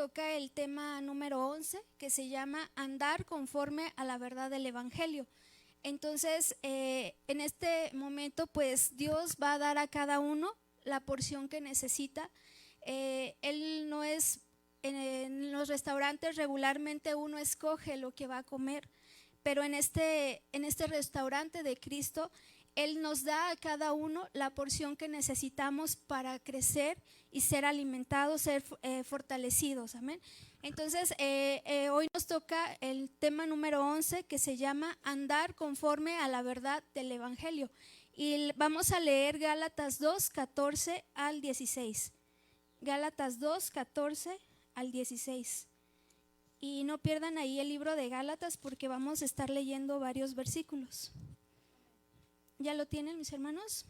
toca el tema número 11, que se llama Andar conforme a la verdad del Evangelio. Entonces, en este momento, pues Dios va a dar a cada uno la porción que necesita. Él no es, en los restaurantes regularmente uno escoge lo que va a comer, pero en este restaurante de Cristo, Él nos da a cada uno la porción que necesitamos para crecer y ser alimentados, ser fortalecidos, amén. Entonces, hoy nos toca el tema número 11, que se llama Andar conforme a la verdad del Evangelio. Y vamos a leer Gálatas 2, 14 al 16. Gálatas 2, 14 al 16. Y no pierdan ahí el libro de Gálatas porque vamos a estar leyendo varios versículos. ¿Ya lo tienen, mis hermanos?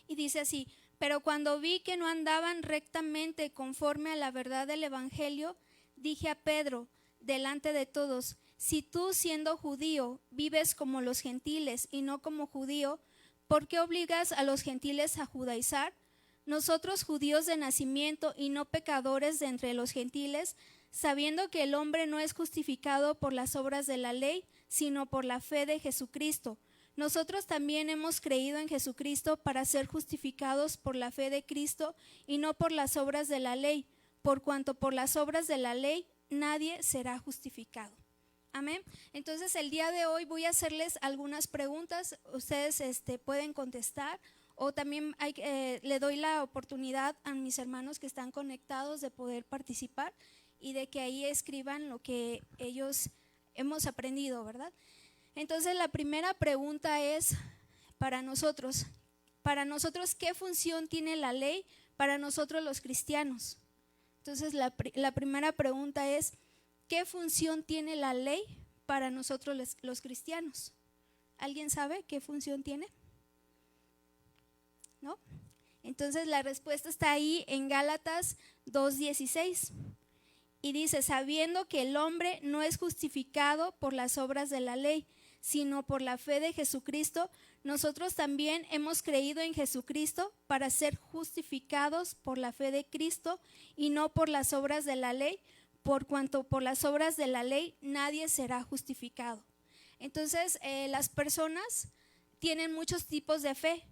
Y dice así: pero cuando vi que no andaban rectamente conforme a la verdad del Evangelio, dije a Pedro, delante de todos: si tú, siendo judío, vives como los gentiles y no como judío, ¿por qué obligas a los gentiles a judaizar? Nosotros, judíos de nacimiento y no pecadores de entre los gentiles, sabiendo que el hombre no es justificado por las obras de la ley, sino por la fe de Jesucristo. Nosotros también hemos creído en Jesucristo para ser justificados por la fe de Cristo y no por las obras de la ley, por cuanto por las obras de la ley nadie será justificado. Amén. Entonces el día de hoy voy a hacerles algunas preguntas, ustedes pueden contestar, o también le doy la oportunidad a mis hermanos que están conectados de poder participar y de que ahí escriban lo que ellos hemos aprendido, ¿verdad? Entonces la primera pregunta es para nosotros, ¿qué función tiene la ley para nosotros los cristianos? Entonces la primera pregunta es, ¿qué función tiene la ley para nosotros los cristianos? ¿Alguien sabe qué función tiene? ¿No? Entonces la respuesta está ahí en Gálatas 2:16 y dice: sabiendo que el hombre no es justificado por las obras de la ley, sino por la fe de Jesucristo, nosotros también hemos creído en Jesucristo para ser justificados por la fe de Cristo y no por las obras de la ley, por cuanto por las obras de la ley nadie será justificado. Entonces, las personas tienen muchos tipos de fe.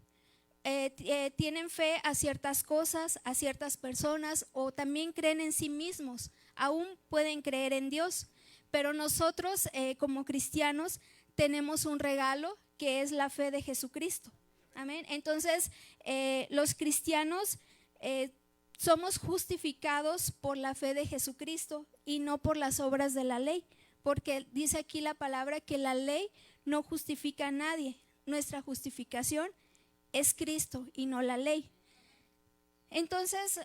Tienen fe a ciertas cosas, a ciertas personas, o también creen en sí mismos, aún pueden creer en Dios, pero nosotros como cristianos tenemos un regalo que es la fe de Jesucristo. Amén. Entonces, los cristianos somos justificados por la fe de Jesucristo y no por las obras de la ley, porque dice aquí la palabra que la ley no justifica a nadie. Nuestra justificación es Cristo y no la ley. Entonces,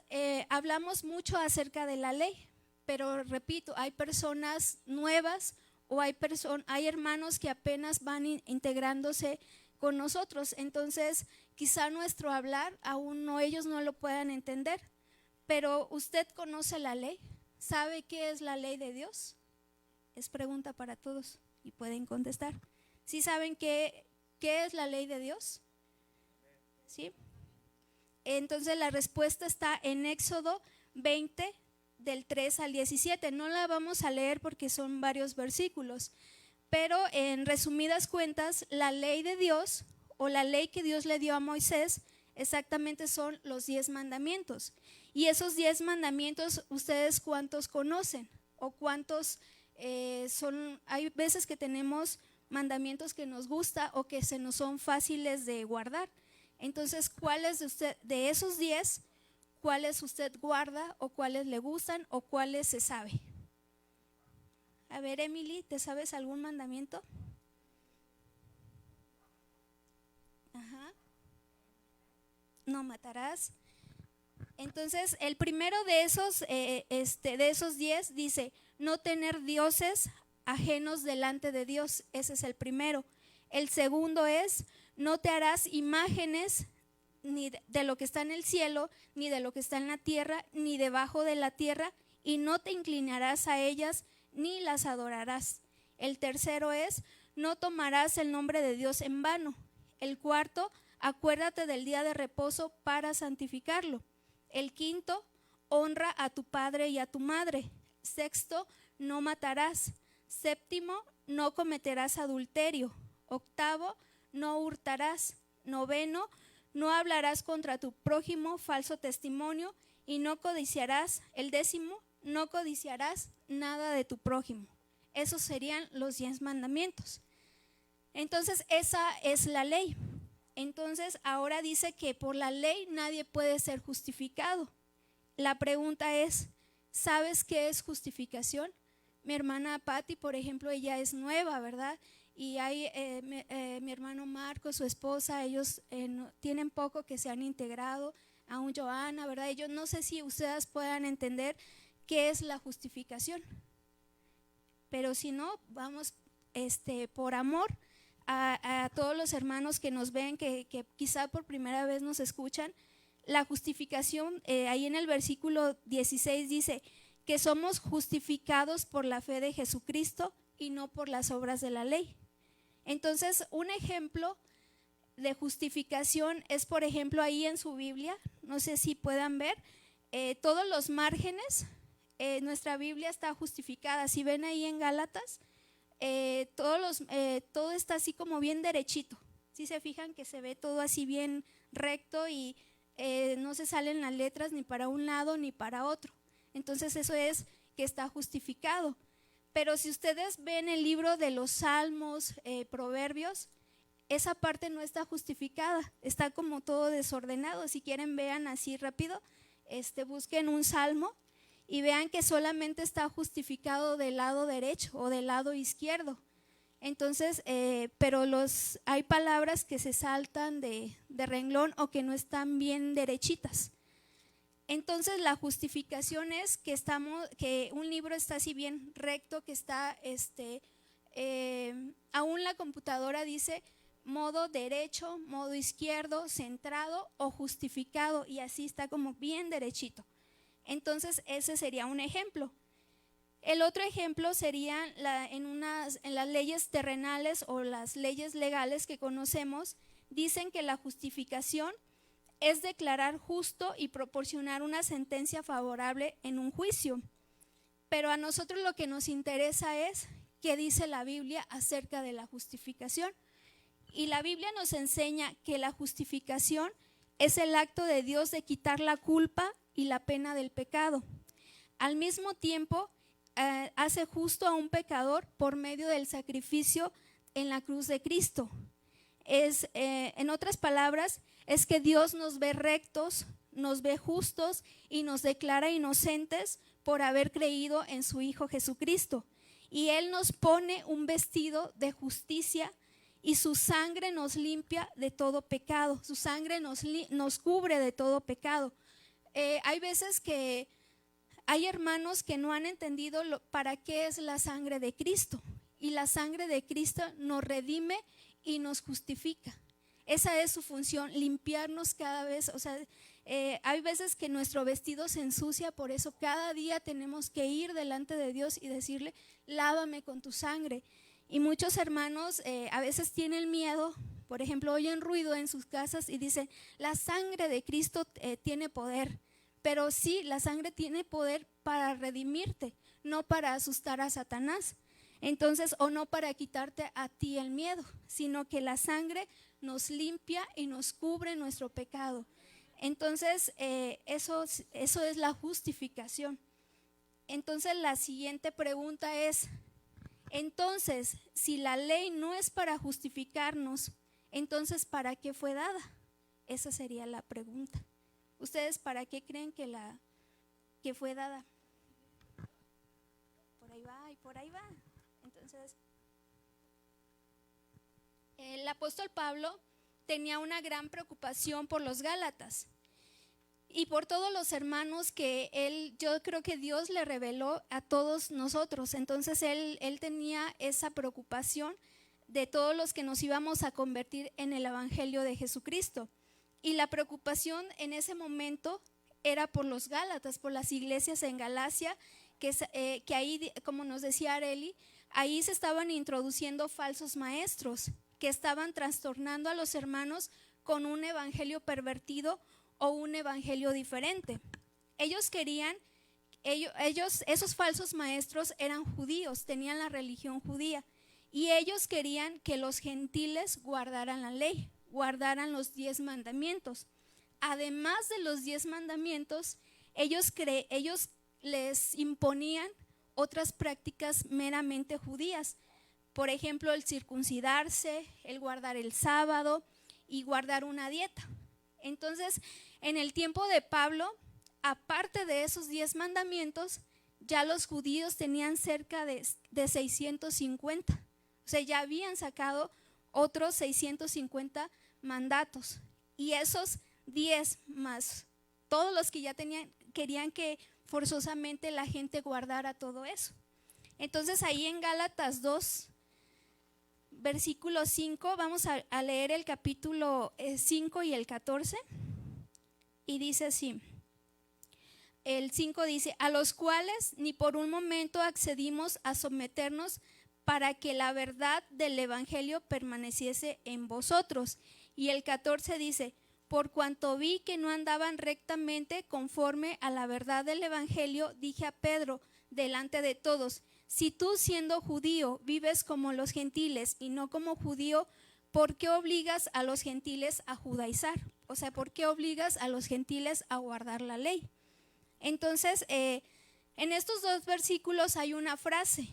hablamos mucho acerca de la ley, pero repito, hay personas nuevas o hay hermanos que apenas van integrándose con nosotros. Entonces, quizá nuestro hablar aún ellos no lo puedan entender, pero ¿usted conoce la ley? ¿Sabe qué es la ley de Dios? Es pregunta para todos y pueden contestar. ¿Sí saben qué es la ley de Dios? ¿Sí? Entonces la respuesta está en Éxodo 20, del 3 al 17. No la vamos a leer porque son varios versículos, pero en resumidas cuentas, la ley de Dios o la ley que Dios le dio a Moisés exactamente son los 10 mandamientos. Y esos 10 mandamientos, ¿ustedes cuántos conocen? ¿O cuántos son? Hay veces que tenemos mandamientos que nos gusta o que se nos son fáciles de guardar. Entonces, ¿cuáles de esos 10, cuáles usted guarda o cuáles le gustan o cuáles se sabe? A ver, Emily, ¿te sabes algún mandamiento? Ajá. No matarás. Entonces, el primero de esos 10 dice: no tener dioses ajenos delante de Dios. Ese es el primero. El segundo es: no te harás imágenes ni de lo que está en el cielo, ni de lo que está en la tierra, ni debajo de la tierra, y no te inclinarás a ellas, ni las adorarás. El tercero es: no tomarás el nombre de Dios en vano. El cuarto: acuérdate del día de reposo para santificarlo. El quinto: honra a tu padre y a tu madre. Sexto, no matarás. Séptimo, no cometerás adulterio. Octavo, no hurtarás. Noveno, no hablarás contra tu prójimo falso testimonio y no codiciarás. El décimo, no codiciarás nada de tu prójimo. Esos serían los 10 mandamientos. Entonces, esa es la ley. Entonces, ahora dice que por la ley nadie puede ser justificado. La pregunta es, ¿sabes qué es justificación? Mi hermana Patti, por ejemplo, ella es nueva, ¿verdad? Y hay mi hermano Marco, su esposa, ellos tienen poco que se han integrado, aún Joana, ¿verdad? Yo no sé si ustedes puedan entender qué es la justificación, pero si no, vamos por amor a todos los hermanos que nos ven, que quizá por primera vez nos escuchan. La justificación, ahí en el versículo 16 dice que somos justificados por la fe de Jesucristo y no por las obras de la ley. Entonces, un ejemplo de justificación es, por ejemplo, ahí en su Biblia, no sé si puedan ver, todos los márgenes, nuestra Biblia está justificada. Si ven ahí en Gálatas, todo está así como bien derechito. Si se fijan que se ve todo así bien recto y no se salen las letras ni para un lado ni para otro. Entonces eso es que está justificado. Pero si ustedes ven el libro de los Salmos, Proverbios, esa parte no está justificada, está como todo desordenado. Si quieren vean así rápido, busquen un salmo y vean que solamente está justificado del lado derecho o del lado izquierdo. Entonces, pero hay palabras que se saltan de renglón o que no están bien derechitas. Entonces la justificación es que un libro está así bien recto, que está, aún la computadora dice modo derecho, modo izquierdo, centrado o justificado, y así está como bien derechito. Entonces ese sería un ejemplo. El otro ejemplo sería en las leyes terrenales o las leyes legales que conocemos, dicen que la justificación es declarar justo y proporcionar una sentencia favorable en un juicio. Pero a nosotros lo que nos interesa es qué dice la Biblia acerca de la justificación. Y la Biblia nos enseña que la justificación es el acto de Dios de quitar la culpa y la pena del pecado. Al mismo tiempo, hace justo a un pecador por medio del sacrificio en la cruz de Cristo. En otras palabras, es que Dios nos ve rectos, nos ve justos y nos declara inocentes por haber creído en su Hijo Jesucristo. Y Él nos pone un vestido de justicia y su sangre nos limpia de todo pecado. Su sangre nos cubre de todo pecado. Hay veces que hay hermanos que no han entendido para qué es la sangre de Cristo. Y la sangre de Cristo nos redime y nos justifica. Esa es su función, limpiarnos cada vez. O sea, hay veces que nuestro vestido se ensucia, por eso cada día tenemos que ir delante de Dios y decirle, lávame con tu sangre. Y muchos hermanos a veces tienen miedo, por ejemplo, oyen ruido en sus casas y dicen, la sangre de Cristo tiene poder. Pero sí, la sangre tiene poder para redimirte, no para asustar a Satanás. Entonces, o no para quitarte a ti el miedo, sino que la sangre nos limpia y nos cubre nuestro pecado. Entonces, eso es la justificación. Entonces, la siguiente pregunta es, entonces, si la ley no es para justificarnos, entonces, ¿para qué fue dada? Esa sería la pregunta. ¿Ustedes para qué creen que fue dada? Por ahí va y por ahí va. Entonces, el apóstol Pablo tenía una gran preocupación por los Gálatas y por todos los hermanos que yo creo que Dios le reveló a todos nosotros. Entonces él tenía esa preocupación de todos los que nos íbamos a convertir en el evangelio de Jesucristo. Y la preocupación en ese momento era por los Gálatas, por las iglesias en Galacia, que ahí, como nos decía Areli, ahí se estaban introduciendo falsos maestros que estaban trastornando a los hermanos con un evangelio pervertido o un evangelio diferente. Ellos querían, esos falsos maestros eran judíos, tenían la religión judía, y ellos querían que los gentiles guardaran la ley, guardaran los 10 mandamientos. Además de los 10 mandamientos, ellos les imponían otras prácticas meramente judías. Por ejemplo, el circuncidarse, el guardar el sábado y guardar una dieta. Entonces, en el tiempo de Pablo, aparte de esos 10 mandamientos, ya los judíos tenían cerca de 650. O sea, ya habían sacado otros 650 mandatos. Y esos 10 más todos los que ya tenían, querían que forzosamente la gente guardara todo eso. Entonces ahí en Gálatas 2, versículo 5, vamos a leer el capítulo 5 y el 14. Y dice así, el 5 dice: a los cuales ni por un momento accedimos a someternos para que la verdad del evangelio permaneciese en vosotros. Y el 14 dice: por cuanto vi que no andaban rectamente conforme a la verdad del evangelio, dije a Pedro delante de todos: si tú, siendo judío, vives como los gentiles y no como judío, ¿por qué obligas a los gentiles a judaizar? O sea, ¿por qué obligas a los gentiles a guardar la ley? Entonces, en estos dos versículos hay una frase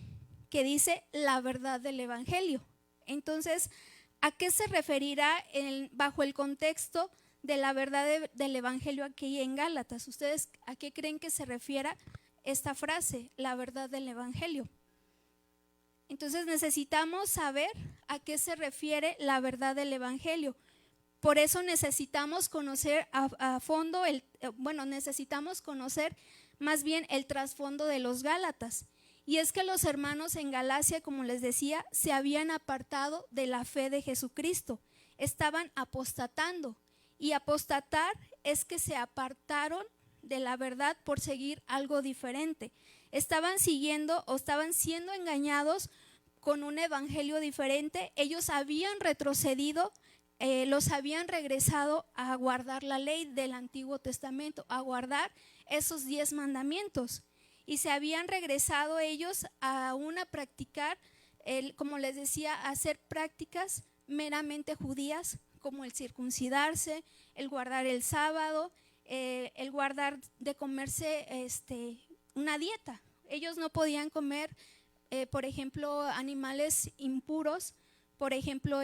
que dice la verdad del evangelio. Entonces, ¿a qué se referirá bajo el contexto de la verdad del evangelio aquí en Gálatas? ¿Ustedes a qué creen que se refiera esta frase, la verdad del evangelio? Entonces necesitamos saber a qué se refiere la verdad del evangelio. Por eso necesitamos conocer a fondo, necesitamos conocer más bien el trasfondo de los Gálatas. Y es que los hermanos en Galacia, como les decía, se habían apartado de la fe de Jesucristo, estaban apostatando. Y apostatar es que se apartaron de la verdad por seguir algo diferente. Estaban siguiendo o estaban siendo engañados con un evangelio diferente. Ellos habían retrocedido, los habían regresado a guardar la ley del Antiguo Testamento, a guardar esos 10 mandamientos. Y se habían regresado ellos a practicar, como les decía, a hacer prácticas meramente judías, como el circuncidarse, el guardar el sábado, el guardar de comerse una dieta. Ellos no podían comer, por ejemplo, animales impuros, por ejemplo,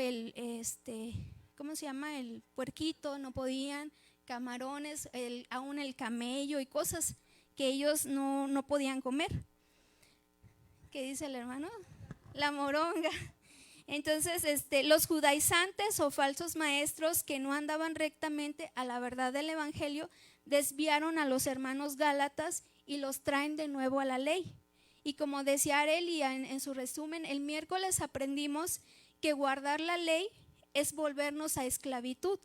¿cómo se llama? El puerquito, no podían, camarones, aún el camello y cosas que ellos no podían comer. ¿Qué dice el hermano? La moronga. Entonces, los judaizantes o falsos maestros que no andaban rectamente a la verdad del evangelio desviaron a los hermanos gálatas y los traen de nuevo a la ley. Y como decía Arelia en su resumen, el miércoles aprendimos que guardar la ley es volvernos a esclavitud.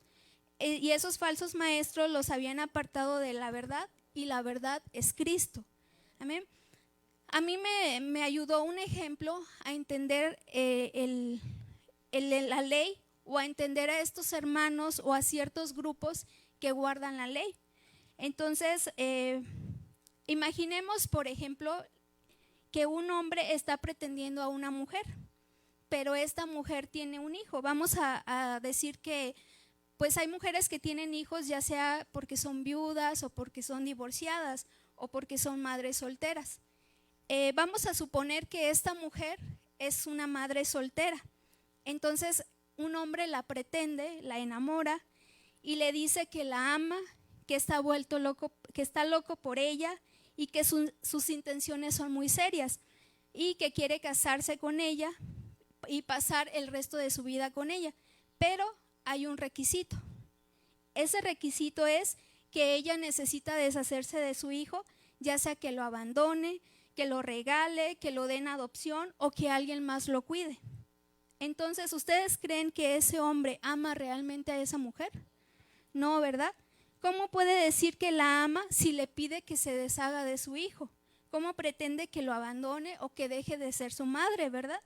Y esos falsos maestros los habían apartado de la verdad, y la verdad es Cristo. Amén. A mí me ayudó un ejemplo a entender la ley, o a entender a estos hermanos o a ciertos grupos que guardan la ley. Entonces, imaginemos, por ejemplo, que un hombre está pretendiendo a una mujer, pero esta mujer tiene un hijo. Vamos a decir que pues hay mujeres que tienen hijos, ya sea porque son viudas o porque son divorciadas o porque son madres solteras. Vamos a suponer que esta mujer es una madre soltera. Entonces un hombre la pretende, la enamora y le dice que la ama, que está vuelto loco, que está loco por ella y que sus intenciones son muy serias y que quiere casarse con ella y pasar el resto de su vida con ella. Pero hay un requisito. Ese requisito es que ella necesita deshacerse de su hijo, ya sea que lo abandone, que lo regale, que lo dé en adopción o que alguien más lo cuide. Entonces, ¿ustedes creen que ese hombre ama realmente a esa mujer? No, ¿verdad? ¿Cómo puede decir que la ama si le pide que se deshaga de su hijo? ¿Cómo pretende que lo abandone o que deje de ser su madre, verdad?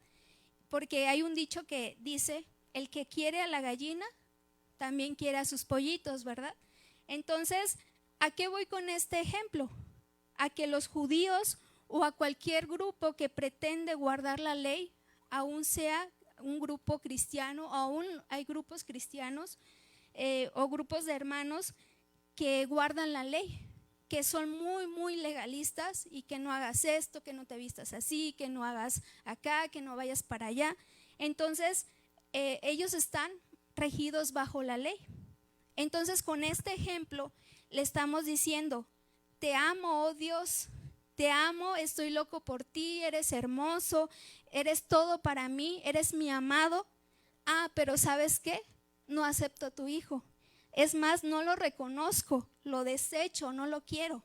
Porque hay un dicho que dice: el que quiere a la gallina también quiere a sus pollitos, ¿verdad? Entonces, ¿A qué voy con este ejemplo? A que los judíos o a cualquier grupo que pretende guardar la ley, aún sea un grupo cristiano, aún hay grupos cristianos o grupos de hermanos que guardan la ley, que son muy legalistas y que no hagas esto, que no te vistas así, que no hagas acá, que no vayas para allá. Entonces, ellos están regidos bajo la ley. Entonces, con este ejemplo le estamos diciendo: te amo, oh Dios, te amo, estoy loco por ti, eres hermoso, eres todo para mí, eres mi amado. Pero ¿sabes qué? No acepto a tu hijo. Es más, no lo reconozco, lo desecho, no lo quiero.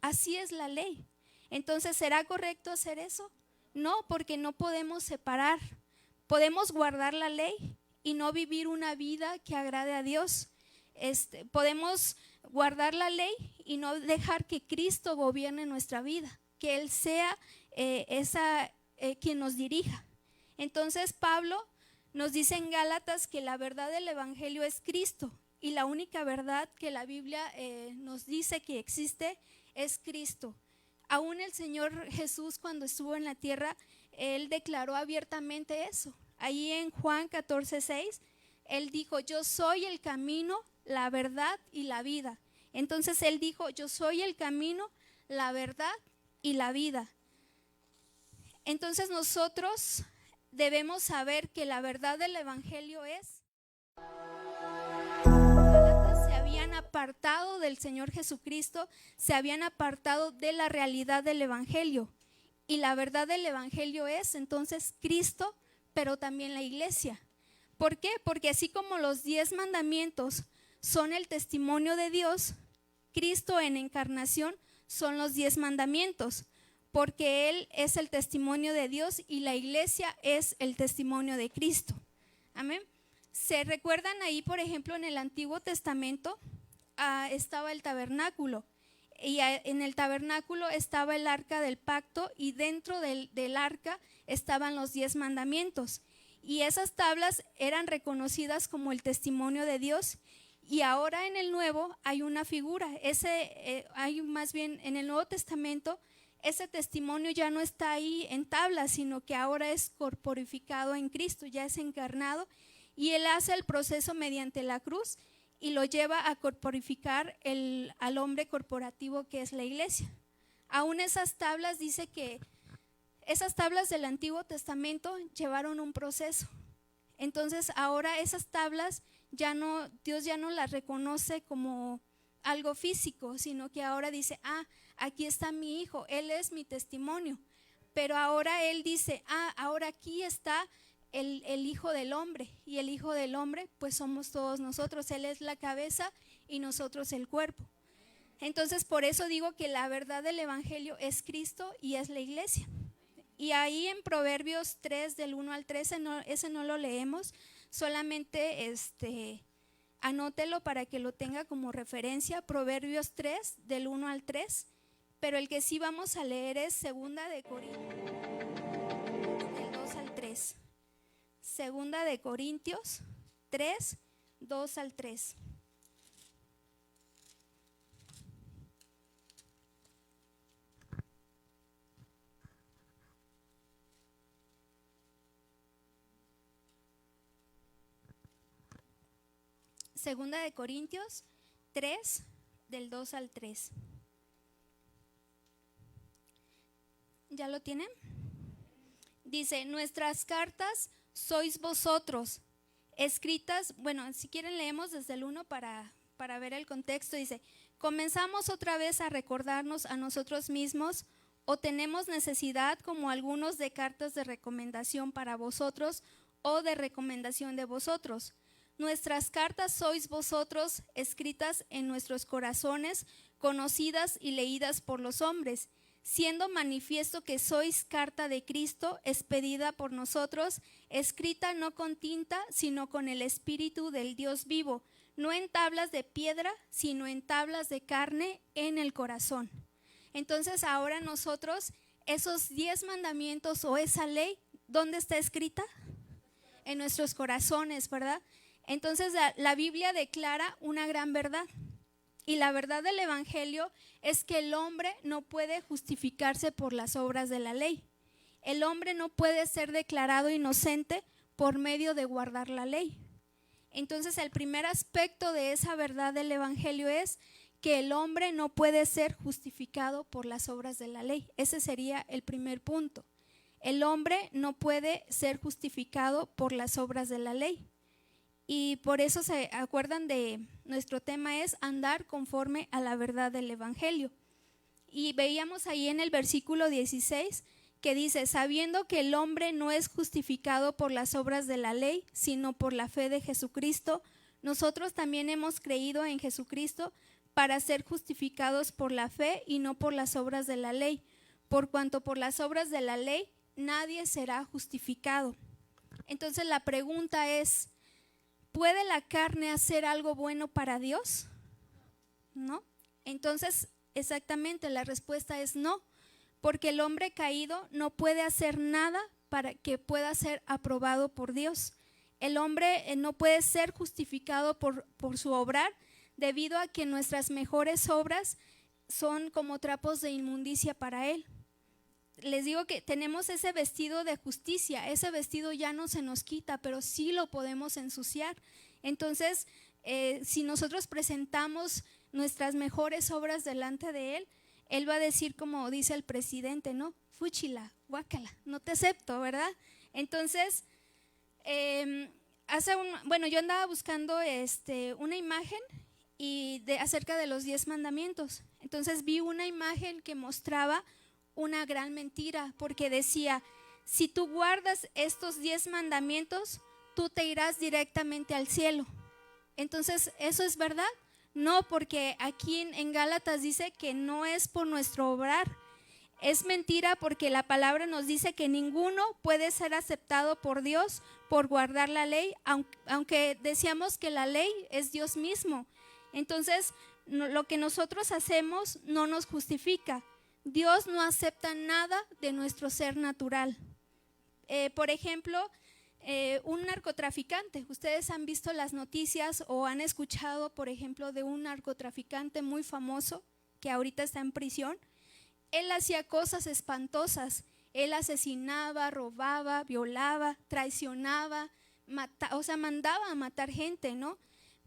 Así es la ley. Entonces, ¿será correcto hacer eso? No, porque no podemos separar. Podemos guardar la ley y no vivir una vida que agrade a Dios. Podemos guardar la ley y no dejar que Cristo gobierne nuestra vida, que Él sea quien nos dirija. Entonces Pablo nos dice en Gálatas que la verdad del evangelio es Cristo, y la única verdad que la Biblia nos dice que existe es Cristo. Aún el Señor Jesús, cuando estuvo en la tierra, Él declaró abiertamente eso. Ahí en Juan 14:6, Él dijo: yo soy el camino, la verdad y la vida. Entonces Él dijo: yo soy el camino, la verdad y la vida. Entonces nosotros debemos saber que la verdad del evangelio es: se habían apartado del Señor Jesucristo, se habían apartado de la realidad del evangelio. Y la verdad del evangelio es entonces Cristo, pero también la iglesia. ¿Por qué? Porque así como los 10 mandamientos son el testimonio de Dios, Cristo en encarnación son los 10 mandamientos, porque Él es el testimonio de Dios y la iglesia es el testimonio de Cristo. Amén. ¿Se recuerdan ahí, por ejemplo, en el Antiguo Testamento estaba el tabernáculo? Y en el tabernáculo estaba el arca del pacto, y dentro del arca estaban los 10 mandamientos. Y esas tablas eran reconocidas como el testimonio de Dios. Y ahora en el Nuevo hay una figura, hay más bien en el Nuevo Testamento, ese testimonio ya no está ahí en tablas, sino que ahora es corporificado en Cristo, ya es encarnado, y Él hace el proceso mediante la cruz y lo lleva a corporificar al hombre corporativo que es la iglesia. Aún esas tablas, dice que esas tablas del Antiguo Testamento llevaron un proceso. Entonces ahora esas tablas Dios ya no las reconoce como algo físico, sino que ahora dice: aquí está mi hijo, él es mi testimonio. Pero ahora Él dice: ahora aquí está el Hijo del Hombre, y el Hijo del Hombre pues somos todos nosotros. Él es la cabeza y nosotros el cuerpo. Entonces por eso digo que la verdad del evangelio es Cristo y es la iglesia. Y ahí en Proverbios 3 del 1 al 13, ese no lo leemos, solamente anótelo para que lo tenga como referencia, Proverbios 3 del 1 al 3, pero el que sí vamos a leer es Segunda de Corintios del 2 al 3. Segunda de Corintios 3, 2 al 3. Segunda de Corintios 3, del 2 al 3. ¿Ya lo tienen? Dice: nuestras cartas sois vosotros, escritas, bueno, si quieren leemos desde el 1 para ver el contexto. Dice: comenzamos otra vez a recordarnos a nosotros mismos, o tenemos necesidad, como algunos, de cartas de recomendación para vosotros o de recomendación de vosotros. Nuestras cartas sois vosotros, escritas en nuestros corazones, conocidas y leídas por los hombres, siendo manifiesto que sois carta de Cristo, expedida por nosotros, escrita no con tinta, sino con el Espíritu del Dios vivo, no en tablas de piedra, sino en tablas de carne en el corazón. Entonces ahora nosotros, esos 10 mandamientos o esa ley, ¿dónde está escrita? En nuestros corazones, ¿verdad? Entonces la Biblia declara una gran verdad, Y la verdad del Evangelio es que el hombre no puede justificarse por las obras de la ley. El hombre no puede ser declarado inocente por medio de guardar la ley. Entonces, el primer aspecto de esa verdad del Evangelio es que el hombre no puede ser justificado por las obras de la ley. Ese sería el primer punto. El hombre no puede ser justificado por las obras de la ley. Y por eso se acuerdan de nuestro tema es andar conforme a la verdad del Evangelio. Y veíamos ahí en el versículo 16 que dice, sabiendo que el hombre no es justificado por las obras de la ley, sino por la fe de Jesucristo, nosotros también hemos creído en Jesucristo para ser justificados por la fe y no por las obras de la ley, por cuanto por las obras de la ley nadie será justificado. Entonces la pregunta es, ¿puede la carne hacer algo bueno para Dios? ¿No? Entonces, exactamente, la respuesta es no, porque el hombre caído no puede hacer nada para que pueda ser aprobado por Dios. El hombre no puede ser justificado por su obrar, debido a que nuestras mejores obras son como trapos de inmundicia para Él. Les digo que tenemos ese vestido de justicia, ese vestido ya no se nos quita, pero sí lo podemos ensuciar. Entonces, si nosotros presentamos nuestras mejores obras delante de Él, Él va a decir como dice el presidente, ¿no? Fúchila, guácala, no te acepto, ¿verdad? Entonces, yo andaba buscando una imagen acerca de los 10 mandamientos. Entonces vi una imagen que mostraba una gran mentira, porque decía, si tú guardas estos 10 mandamientos, tú te irás directamente al cielo. Entonces, ¿eso es verdad? No, porque aquí en Gálatas dice que no es por nuestro obrar. Es mentira porque la palabra nos dice que ninguno puede ser aceptado por Dios por guardar la ley, aunque decíamos que la ley es Dios mismo. Entonces, lo que nosotros hacemos no nos justifica. Dios no acepta nada de nuestro ser natural. Por ejemplo, un narcotraficante. Ustedes han visto las noticias o han escuchado, por ejemplo, de un narcotraficante muy famoso que ahorita está en prisión. Él hacía cosas espantosas. Él asesinaba, robaba, violaba, traicionaba, mandaba a matar gente, ¿no?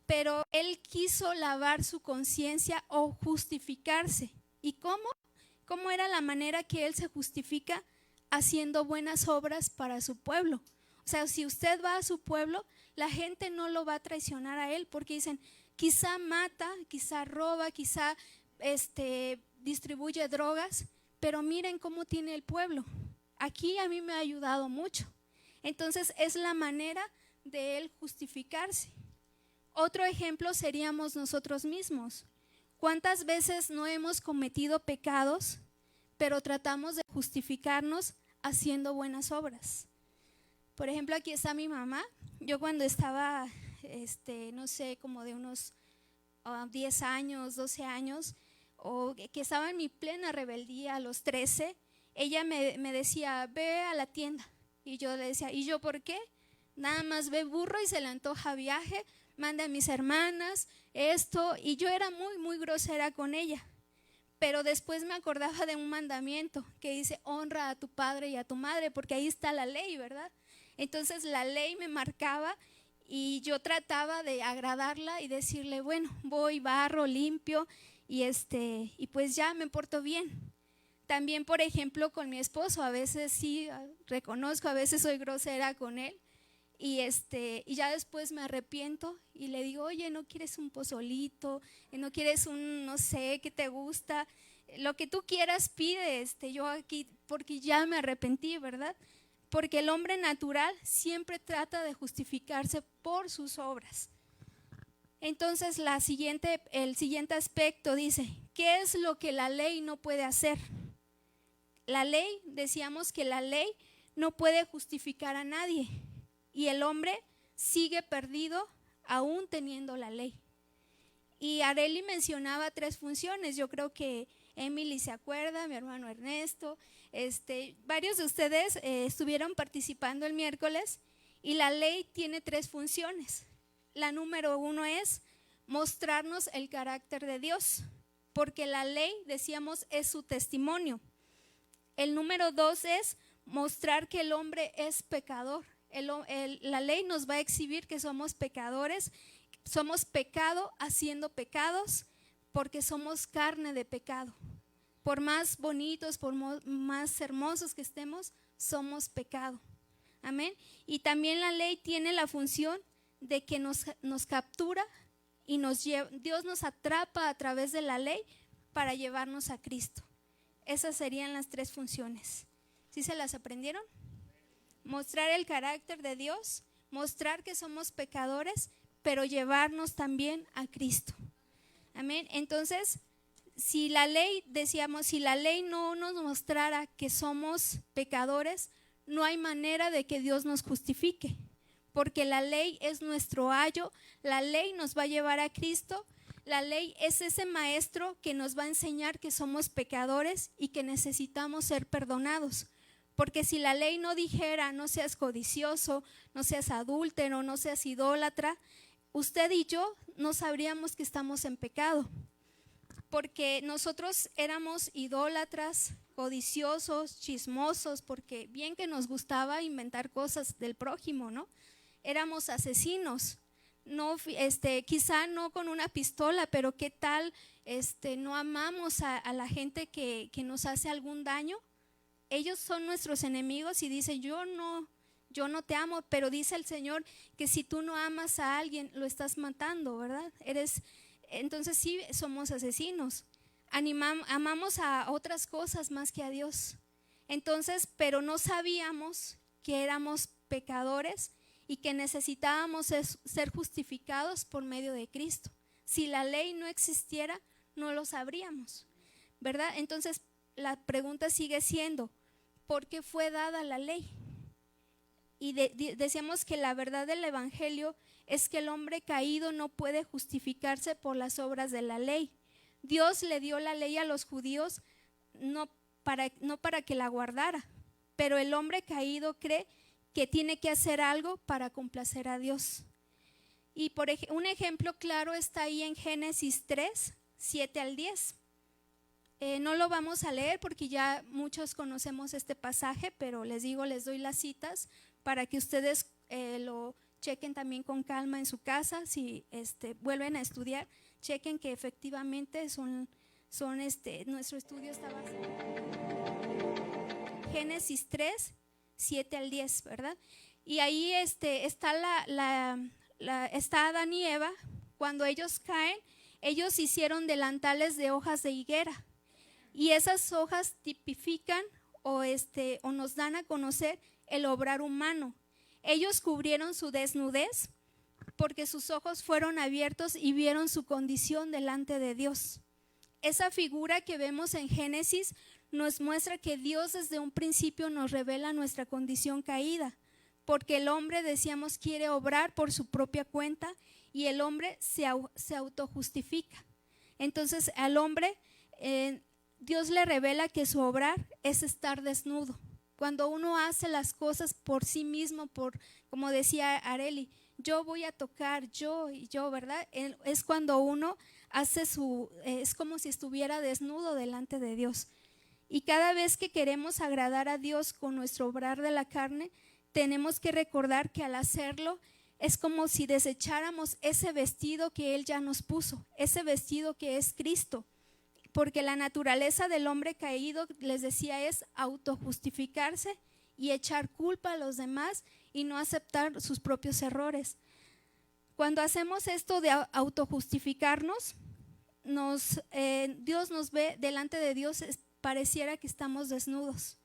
Pero él quiso lavar su conciencia o justificarse. ¿Y cómo? ¿Cómo era la manera que él se justifica? Haciendo buenas obras para su pueblo. O sea, si usted va a su pueblo, la gente no lo va a traicionar a él porque dicen, quizá mata, quizá roba, quizá distribuye drogas, pero miren cómo tiene el pueblo. Aquí a mí me ha ayudado mucho. Entonces es la manera de él justificarse. Otro ejemplo seríamos nosotros mismos. ¿Cuántas veces no hemos cometido pecados, pero tratamos de justificarnos haciendo buenas obras? Por ejemplo, aquí está mi mamá. Yo cuando estaba, no sé, como de unos 10 años, 12 años, o que estaba en mi plena rebeldía a los 13, ella me decía, ve a la tienda. Y yo le decía, ¿y yo por qué? Nada más ve burro y se le antoja viaje, mande a mis hermanas, esto. Y yo era muy, muy grosera con ella. Pero después me acordaba de un mandamiento que dice, honra a tu padre y a tu madre, porque ahí está la ley, ¿verdad? Entonces la ley me marcaba y yo trataba de agradarla y decirle, bueno, voy, barro, limpio y pues ya me porto bien. También, por ejemplo, con mi esposo, a veces sí, reconozco, a veces soy grosera con él y ya después me arrepiento y le digo, oye, ¿no quieres un pozolito? ¿No quieres un, no sé, qué te gusta? Lo que tú quieras pide, yo aquí, porque ya me arrepentí, ¿verdad? Porque el hombre natural siempre trata de justificarse por sus obras. Entonces el siguiente aspecto dice, ¿qué es lo que la ley no puede hacer? La ley, decíamos que la ley no puede justificar a nadie y el hombre sigue perdido aún teniendo la ley. Y Areli mencionaba 3 funciones, yo creo que Emily se acuerda, mi hermano Ernesto, varios de ustedes estuvieron participando el miércoles y la ley tiene 3 funciones. La número 1 es mostrarnos el carácter de Dios, porque la ley, decíamos, es su testimonio. El número 2 es mostrar que el hombre es pecador. La ley nos va a exhibir que somos pecadores, somos pecado haciendo pecados, porque somos carne de pecado. Por más bonitos, por más hermosos que estemos, somos pecado. Amén. Y también la ley tiene la función de que nos captura y Dios nos atrapa a través de la ley para llevarnos a Cristo. Esas serían las 3 funciones. ¿Sí se las aprendieron? Mostrar el carácter de Dios, mostrar que somos pecadores, pero llevarnos también a Cristo. Amén. Entonces, si la ley, decíamos, si la ley no nos mostrara que somos pecadores, no hay manera de que Dios nos justifique, porque la ley es nuestro ayo, la ley nos va a llevar a Cristo, la ley es ese maestro que nos va a enseñar que somos pecadores y que necesitamos ser perdonados. Porque si la ley no dijera, no seas codicioso, no seas adúltero, no seas idólatra, usted y yo no sabríamos que estamos en pecado. Porque nosotros éramos idólatras, codiciosos, chismosos, porque bien que nos gustaba inventar cosas del prójimo, ¿no? Éramos asesinos, no, quizá no con una pistola, pero qué tal, no amamos a la gente que nos hace algún daño. Ellos son nuestros enemigos y dice, yo no te amo, pero dice el Señor que si tú no amas a alguien, lo estás matando, ¿verdad? Entonces sí somos asesinos. Amamos a otras cosas más que a Dios. Entonces, pero no sabíamos que éramos pecadores y que necesitábamos ser justificados por medio de Cristo. Si la ley no existiera, no lo sabríamos, ¿verdad? Entonces, la pregunta sigue siendo, ¿por qué fue dada la ley? Y decíamos que la verdad del Evangelio es que el hombre caído no puede justificarse por las obras de la ley. Dios le dio la ley a los judíos no para que la guardara, pero el hombre caído cree que tiene que hacer algo para complacer a Dios. Y un ejemplo claro está ahí en Génesis 3, 7 al 10. No lo vamos a leer porque ya muchos conocemos este pasaje, pero les doy las citas para que ustedes lo chequen también con calma en su casa. Si vuelven a estudiar, chequen que efectivamente nuestro estudio está basado en Génesis 3, 7 al 10, ¿verdad? Y ahí está está Adán y Eva. Cuando ellos caen, ellos hicieron delantales de hojas de higuera. Y esas hojas tipifican o nos dan a conocer el obrar humano. Ellos cubrieron su desnudez porque sus ojos fueron abiertos y vieron su condición delante de Dios. Esa figura que vemos en Génesis nos muestra que Dios desde un principio nos revela nuestra condición caída, porque el hombre, decíamos, quiere obrar por su propia cuenta y el hombre se autojustifica. Entonces al hombre Dios le revela que su obrar es estar desnudo. Cuando uno hace las cosas por sí mismo, como decía Areli, yo voy a tocar, yo, ¿verdad? Es cuando uno hace es como si estuviera desnudo delante de Dios. Y cada vez que queremos agradar a Dios con nuestro obrar de la carne, tenemos que recordar que al hacerlo es como si desecháramos ese vestido que Él ya nos puso, ese vestido que es Cristo. Porque la naturaleza del hombre caído, les decía, es autojustificarse y echar culpa a los demás y no aceptar sus propios errores. Cuando hacemos esto de autojustificarnos, Dios nos ve, delante de Dios pareciera que estamos desnudos.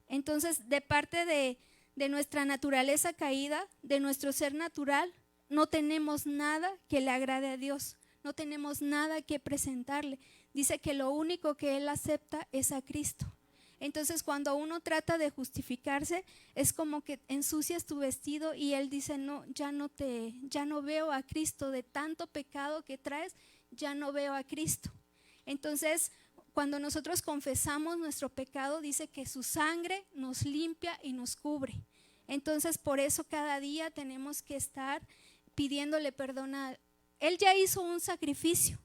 Entonces, de parte de nuestra naturaleza caída, de nuestro ser natural, no tenemos nada que le agrade a Dios, no tenemos nada que presentarle. Dice que lo único que Él acepta es a Cristo. Entonces cuando uno trata de justificarse, es como que ensucias tu vestido y Él dice, no, ya no veo a Cristo, de tanto pecado que traes, ya no veo a Cristo. Entonces cuando nosotros confesamos nuestro pecado, dice que su sangre nos limpia y nos cubre. Entonces por eso cada día tenemos que estar pidiéndole perdón Él ya hizo un sacrificio,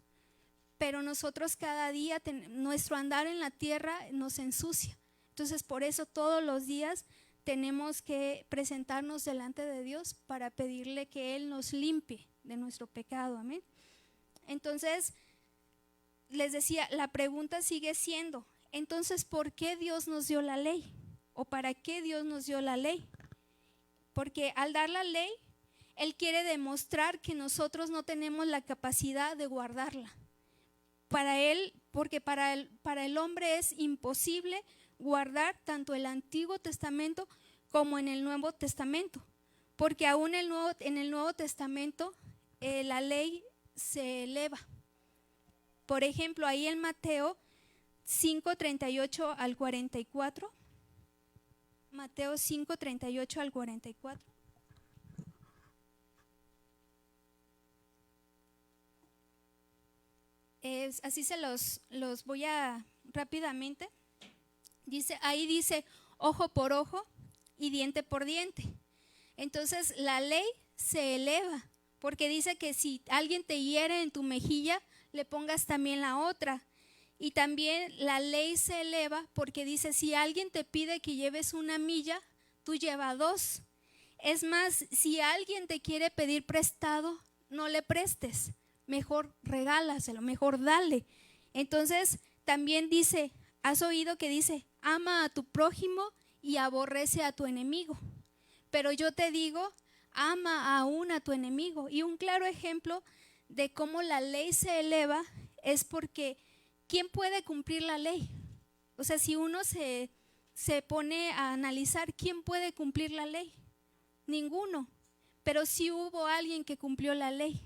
pero nosotros cada día, nuestro andar en la tierra nos ensucia. Entonces por eso todos los días tenemos que presentarnos delante de Dios para pedirle que Él nos limpie de nuestro pecado, amén. Entonces les decía, la pregunta sigue siendo, entonces ¿por qué Dios nos dio la ley? ¿O para qué Dios nos dio la ley? Porque al dar la ley, Él quiere demostrar que nosotros no tenemos la capacidad de guardarla. Para Él, porque para el hombre es imposible guardar tanto el Antiguo Testamento como en el Nuevo Testamento. Porque aún en el Nuevo Testamento la ley se eleva. Por ejemplo, ahí en Mateo 5:38 al 44. Mateo 5:38 al 44. Así se los voy a rápidamente. Ahí dice ojo por ojo y diente por diente. Entonces la ley se eleva, porque dice que si alguien te hiere en tu mejilla, le pongas también la otra. Y también la ley se eleva porque dice, si alguien te pide que lleves 1 milla, tú lleva 2. Es más, si alguien te quiere pedir prestado, no le prestes, mejor regálaselo, mejor dale. Entonces también dice, has oído que dice, ama a tu prójimo y aborrece a tu enemigo. Pero yo te digo, ama aún a tu enemigo. Y un claro ejemplo de cómo la ley se eleva es porque ¿quién puede cumplir la ley? O sea, si uno se pone a analizar, ¿quién puede cumplir la ley? Ninguno. Pero sí hubo alguien que cumplió la ley.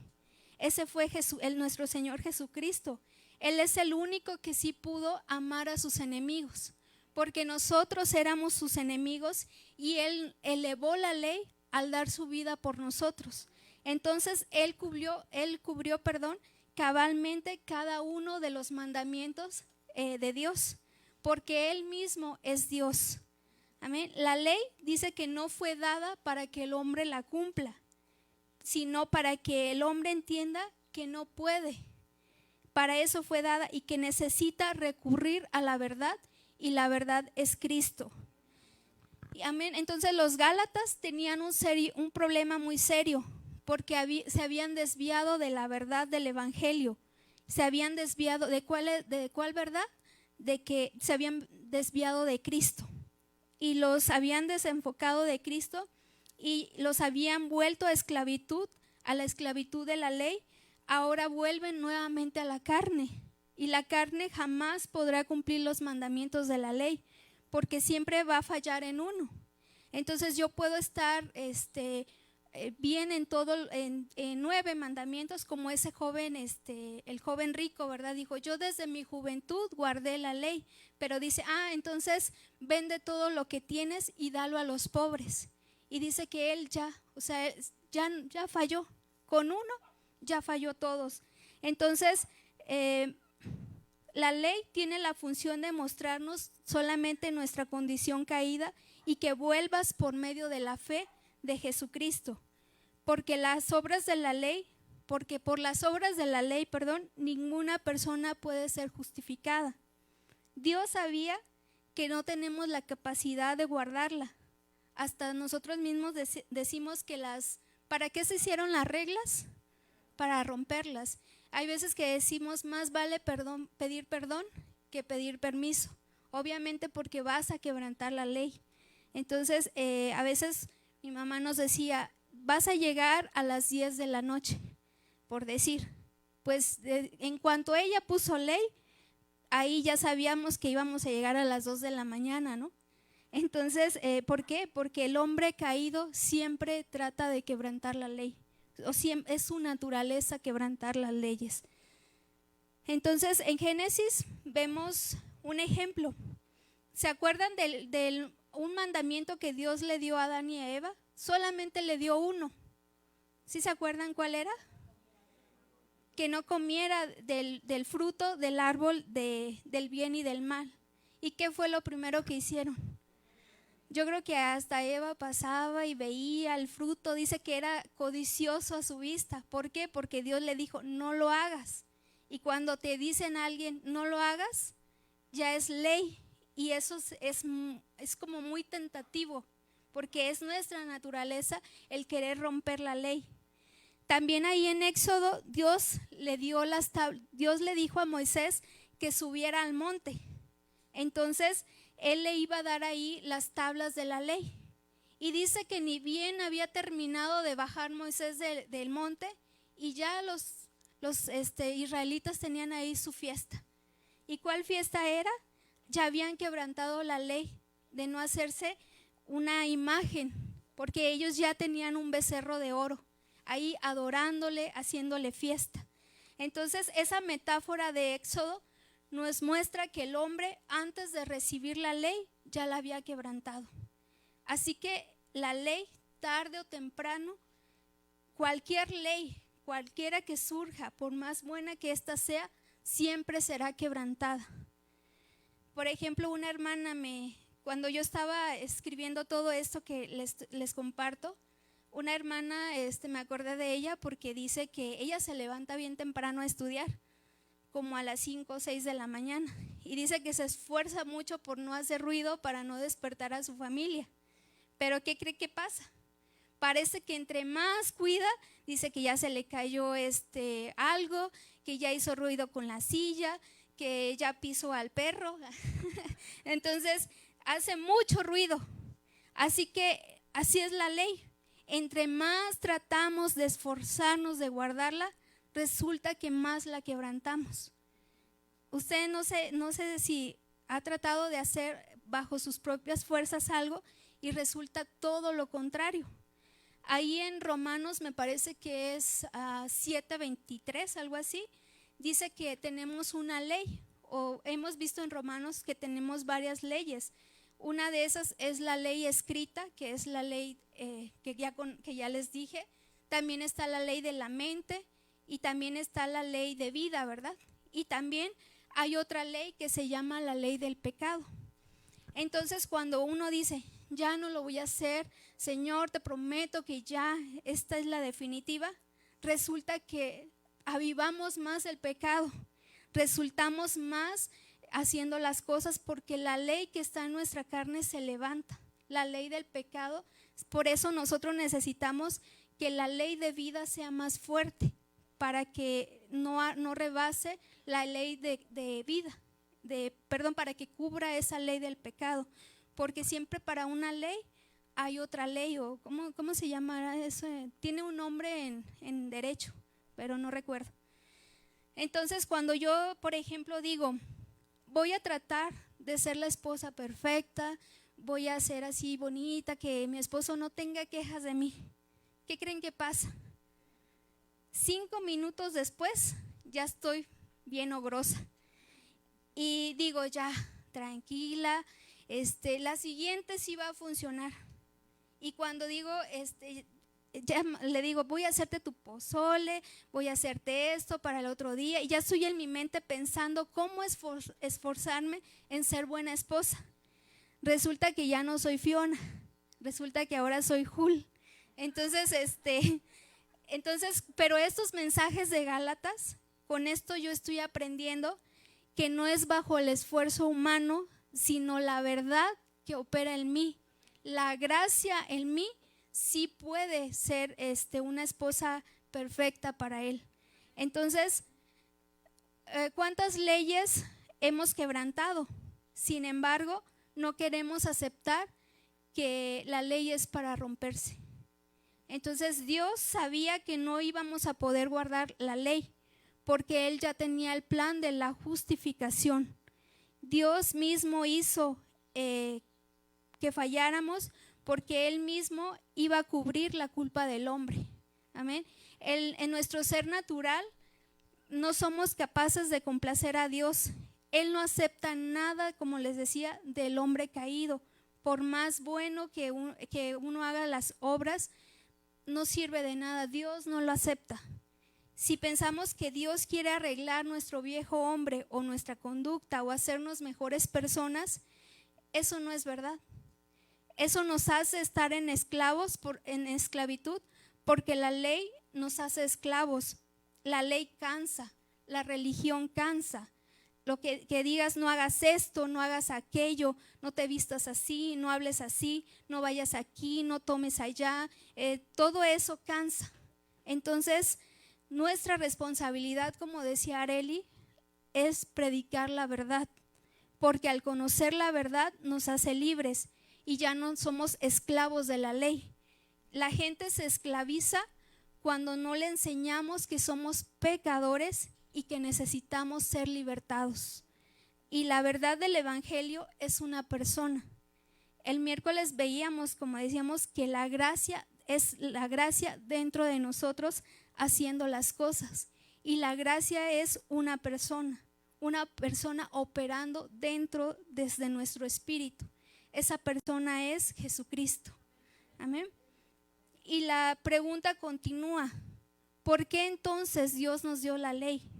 Ese fue nuestro Señor Jesucristo. Él es el único que sí pudo amar a sus enemigos, porque nosotros éramos sus enemigos y Él elevó la ley al dar su vida por nosotros. Entonces Él cubrió cabalmente cada uno de los mandamientos de Dios, porque Él mismo es Dios. Amén. La ley dice que no fue dada para que el hombre la cumpla, sino para que el hombre entienda que no puede. Para eso fue dada y que necesita recurrir a la verdad, y la verdad es Cristo. Amén. Entonces los Gálatas tenían un problema muy serio, porque se habían desviado de la verdad del Evangelio. Se habían desviado ¿de cuál verdad? De que se habían desviado de Cristo y los habían desenfocado de Cristo y los habían vuelto a la esclavitud de la ley. Ahora vuelven nuevamente a la carne, y la carne jamás podrá cumplir los mandamientos de la ley, porque siempre va a fallar en uno. Entonces yo puedo estar bien en 9 mandamientos, como ese joven, el joven rico, ¿verdad? Dijo, yo desde mi juventud guardé la ley, pero dice, entonces vende todo lo que tienes y dalo a los pobres. Y dice que él ya falló, con uno ya falló todos. Entonces la ley tiene la función de mostrarnos solamente nuestra condición caída y que vuelvas por medio de la fe de Jesucristo, porque por las obras de la ley, ninguna persona puede ser justificada. Dios sabía que no tenemos la capacidad de guardarla. Hasta nosotros mismos decimos que ¿para qué se hicieron las reglas? Para romperlas. Hay veces que decimos, más vale pedir perdón que pedir permiso, obviamente porque vas a quebrantar la ley. Entonces a veces mi mamá nos decía, vas a llegar a las 10 de la noche, por decir, pues en cuanto ella puso ley, ahí ya sabíamos que íbamos a llegar a las 2 de la mañana, ¿no? Entonces, ¿por qué? Porque el hombre caído siempre trata de quebrantar la ley, es su naturaleza quebrantar las leyes. Entonces en Génesis vemos un ejemplo. ¿Se acuerdan del un mandamiento que Dios le dio a Adán y a Eva? Solamente le dio uno. ¿Sí se acuerdan cuál era? Que no comiera del fruto del árbol del bien y del mal. ¿Y qué fue lo primero que hicieron? Yo creo que hasta Eva pasaba y veía el fruto, dice que era codicioso a su vista. ¿Por qué? Porque Dios le dijo, no lo hagas. Y cuando te dicen a alguien, no lo hagas, ya es ley. Y eso es como muy tentativo, porque es nuestra naturaleza el querer romper la ley. También ahí en Éxodo, Dios le dijo a Moisés que subiera al monte. Entonces, él le iba a dar ahí las tablas de la ley. Y dice que ni bien había terminado de bajar Moisés del monte y ya los israelitas tenían ahí su fiesta. ¿Y cuál fiesta era? Ya habían quebrantado la ley de no hacerse una imagen, porque ellos ya tenían un becerro de oro ahí adorándole, haciéndole fiesta. Entonces, esa metáfora de Éxodo nos muestra que el hombre, antes de recibir la ley, ya la había quebrantado. Así que la ley, tarde o temprano, cualquier ley, cualquiera que surja, por más buena que ésta sea, siempre será quebrantada. Por ejemplo, una hermana cuando yo estaba escribiendo todo esto que les comparto, una hermana, me acordé de ella porque dice que ella se levanta bien temprano a estudiar, como a las 5 o 6 de la mañana, y dice que se esfuerza mucho por no hacer ruido para no despertar a su familia. Pero ¿qué cree que pasa? Parece que entre más cuida, dice que ya se le cayó algo, que ya hizo ruido con la silla, que ya pisó al perro. Entonces hace mucho ruido. Así que así es la ley. Entre más tratamos de esforzarnos de guardarla, resulta que más la quebrantamos. Usted no sé si ha tratado de hacer bajo sus propias fuerzas algo y resulta todo lo contrario. Ahí en Romanos, me parece que es 7:23, algo así, dice que tenemos una ley, o hemos visto en Romanos que tenemos varias leyes. Una de esas es la ley escrita, que es la ley que ya les dije. También está la ley de la mente y también está la ley de vida, ¿verdad? Y también hay otra ley que se llama la ley del pecado. Entonces, cuando uno dice, ya no lo voy a hacer, Señor, te prometo que ya esta es la definitiva, resulta que avivamos más el pecado, resultamos más haciendo las cosas porque la ley que está en nuestra carne se levanta, la ley del pecado. Por eso nosotros necesitamos que la ley de vida sea más fuerte para que no rebase la ley de vida, para que cubra esa ley del pecado, porque siempre para una ley hay otra ley, o ¿cómo se llama eso? Tiene un nombre en derecho, pero no recuerdo. Entonces, cuando yo, por ejemplo, digo, voy a tratar de ser la esposa perfecta, voy a ser así bonita, que mi esposo no tenga quejas de mí, ¿qué creen que pasa? 5 minutos después ya estoy bien ogrosa y digo, ya, tranquila, la siguiente sí va a funcionar. Y cuando digo, ya le digo, voy a hacerte tu pozole, voy a hacerte esto para el otro día, y ya estoy en mi mente pensando cómo esforzarme en ser buena esposa. Resulta que ya no soy Fiona, resulta que ahora soy Jul. Entonces, pero estos mensajes de Gálatas, con esto yo estoy aprendiendo que no es bajo el esfuerzo humano, sino la verdad que opera en mí. La gracia en mí sí puede ser una esposa perfecta para él. Entonces, ¿cuántas leyes hemos quebrantado? Sin embargo, no queremos aceptar que la ley es para romperse. Entonces Dios sabía que no íbamos a poder guardar la ley, porque Él ya tenía el plan de la justificación. Dios mismo hizo que falláramos, porque Él mismo iba a cubrir la culpa del hombre. Amén. En nuestro ser natural no somos capaces de complacer a Dios. Él no acepta nada, como les decía, del hombre caído. Por más bueno que uno haga las obras, no sirve de nada. Dios no lo acepta. Si pensamos que Dios quiere arreglar nuestro viejo hombre o nuestra conducta o hacernos mejores personas, eso no es verdad. Eso nos hace estar en esclavitud, porque la ley nos hace esclavos. La ley cansa, la religión cansa. Lo que digas, no hagas esto, no hagas aquello, no te vistas así, no hables así, no vayas aquí, no tomes allá, todo eso cansa. Entonces, nuestra responsabilidad, como decía Areli, es predicar la verdad, porque al conocer la verdad nos hace libres y ya no somos esclavos de la ley. La gente se esclaviza cuando no le enseñamos que somos pecadores y que necesitamos ser libertados. Y la verdad del evangelio es una persona. El miércoles veíamos, como decíamos, que la gracia es la gracia dentro de nosotros haciendo las cosas. Y la gracia es una persona operando dentro desde nuestro espíritu. Esa persona es Jesucristo. Amén. Y la pregunta continúa: ¿por qué entonces Dios nos dio la ley?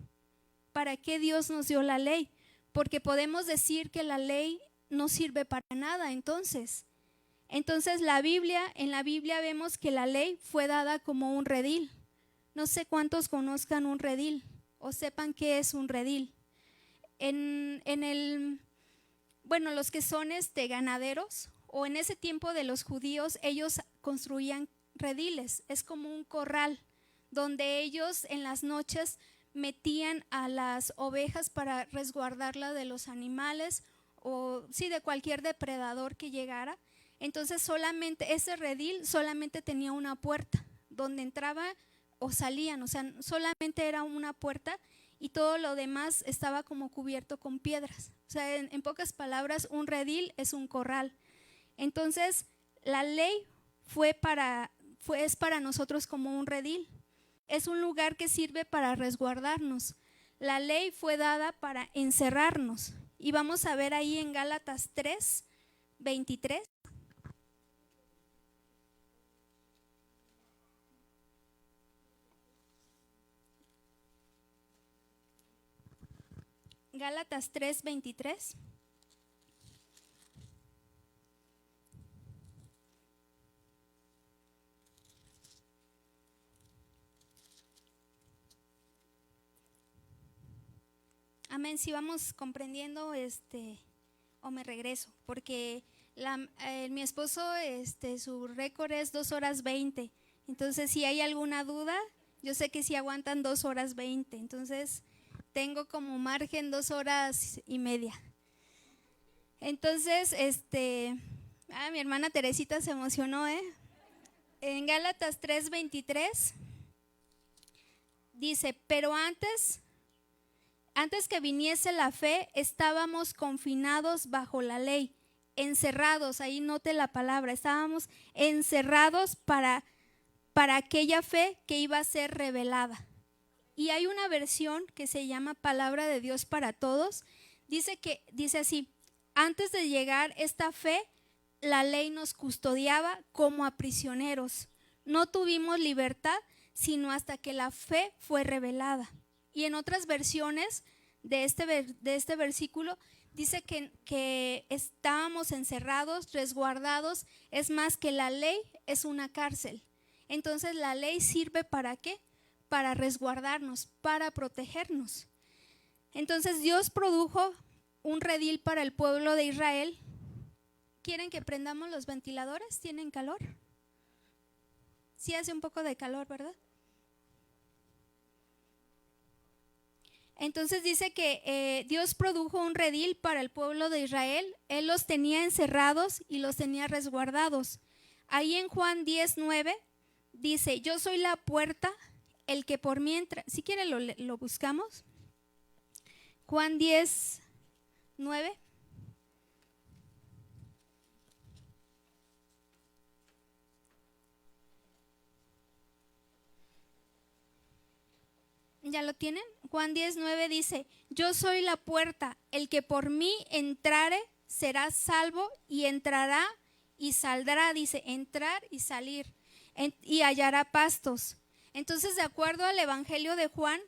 ¿Para qué Dios nos dio la ley? Porque podemos decir que la ley no sirve para nada. Entonces en la Biblia vemos que la ley fue dada como un redil. No sé cuántos conozcan un redil o sepan qué es un redil. Los que son ganaderos, o en ese tiempo de los judíos, ellos construían rediles. Es como un corral donde ellos en las noches metían a las ovejas para resguardarla de los animales o de cualquier depredador que llegara. Entonces solamente ese redil solamente tenía una puerta donde entraba o salían, o sea, solamente era una puerta y todo lo demás estaba como cubierto con piedras. O sea, en pocas palabras, un redil es un corral. Entonces la ley es para nosotros como un redil. Es un lugar que sirve para resguardarnos. La ley fue dada para encerrarnos. Y vamos a ver ahí en Gálatas 3:23. Gálatas 3:23. Amén, si vamos comprendiendo o me regreso, porque mi esposo su récord es 2 horas 20. Entonces si hay alguna duda, yo sé que si aguantan 2 horas 20, entonces tengo como margen 2 horas y media. Entonces mi hermana Teresita se emocionó, En Gálatas 3:23 dice: pero antes que viniese la fe, estábamos confinados bajo la ley, encerrados, ahí note la palabra, estábamos encerrados para aquella fe que iba a ser revelada. Y hay una versión que se llama Palabra de Dios para Todos, dice así: antes de llegar esta fe, la ley nos custodiaba como a prisioneros. No tuvimos libertad sino hasta que la fe fue revelada. Y en otras versiones de este versículo dice que estábamos encerrados, resguardados. Es más, que la ley es una cárcel. Entonces la ley sirve ¿para qué? Para resguardarnos, para protegernos. Entonces Dios produjo un redil para el pueblo de Israel. ¿Quieren que prendamos los ventiladores? ¿Tienen calor? Sí hace un poco de calor, ¿verdad? Entonces dice que Dios produjo un redil para el pueblo de Israel. Él los tenía encerrados y los tenía resguardados. Ahí en Juan 10:9 dice: yo soy la puerta, el que por mí entra. Si quieren lo buscamos. Juan 10:9. ¿Ya lo tienen? Juan 10:9 dice: yo soy la puerta, el que por mí entrare será salvo y entrará y saldrá, dice, entrar y salir, y hallará pastos. Entonces, de acuerdo al Evangelio de Juan,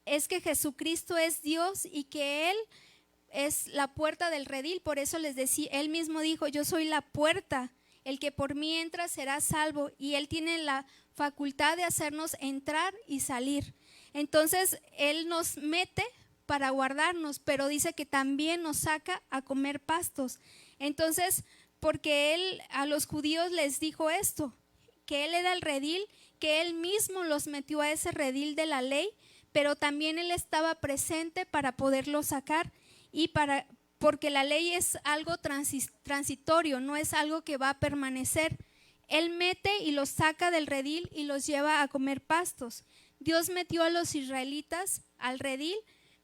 es que Jesucristo es Dios y que Él es la puerta del redil, por eso les decía, él mismo dijo, yo soy la puerta, el que por mí entra será salvo, y él tiene la facultad de hacernos entrar y salir. Entonces él nos mete para guardarnos, pero dice que también nos saca a comer pastos. Entonces, porque él a los judíos les dijo esto, que él era el redil, que él mismo los metió a ese redil de la ley, pero también él estaba presente para poderlo sacar y porque la ley es algo transitorio, no es algo que va a permanecer. Él mete y los saca del redil y los lleva a comer pastos. Dios metió a los israelitas al redil,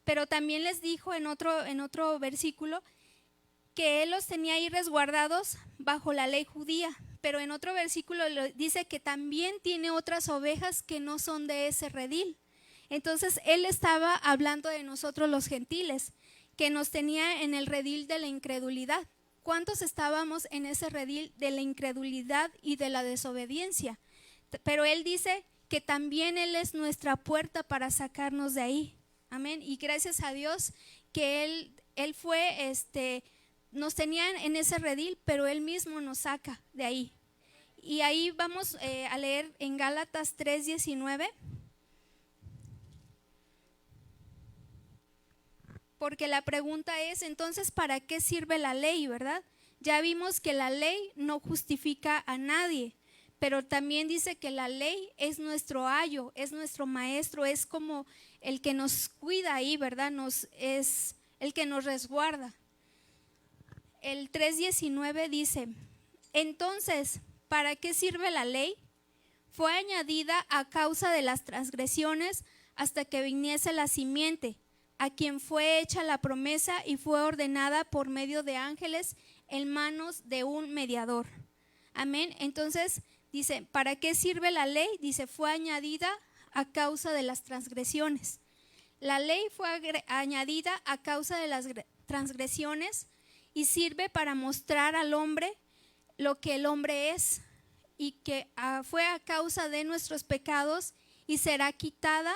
pero también les dijo en otro versículo que él los tenía ahí resguardados bajo la ley judía, pero en otro versículo dice que también tiene otras ovejas que no son de ese redil. Entonces él estaba hablando de nosotros los gentiles, que nos tenía en el redil de la incredulidad. ¿Cuántos estábamos en ese redil de la incredulidad y de la desobediencia? Pero él dice que también él es nuestra puerta para sacarnos de ahí. Amén. Y gracias a Dios que él fue, nos tenían en ese redil, pero él mismo nos saca de ahí. Y ahí vamos a leer en Gálatas 3:19. Porque la pregunta es, entonces, ¿para qué sirve la ley, verdad? Ya vimos que la ley no justifica a nadie, pero también dice que la ley es nuestro ayo, es nuestro maestro, es como el que nos cuida ahí, ¿verdad? Es el que nos resguarda. El 3:19 dice, entonces, ¿para qué sirve la ley? Fue añadida a causa de las transgresiones hasta que viniese la simiente, a quien fue hecha la promesa y fue ordenada por medio de ángeles en manos de un mediador. Amén. Entonces dice, ¿para qué sirve la ley? Dice, fue añadida a causa de las transgresiones. La ley fue añadida a causa de las transgresiones y sirve para mostrar al hombre lo que el hombre es, y que fue a causa de nuestros pecados y será quitada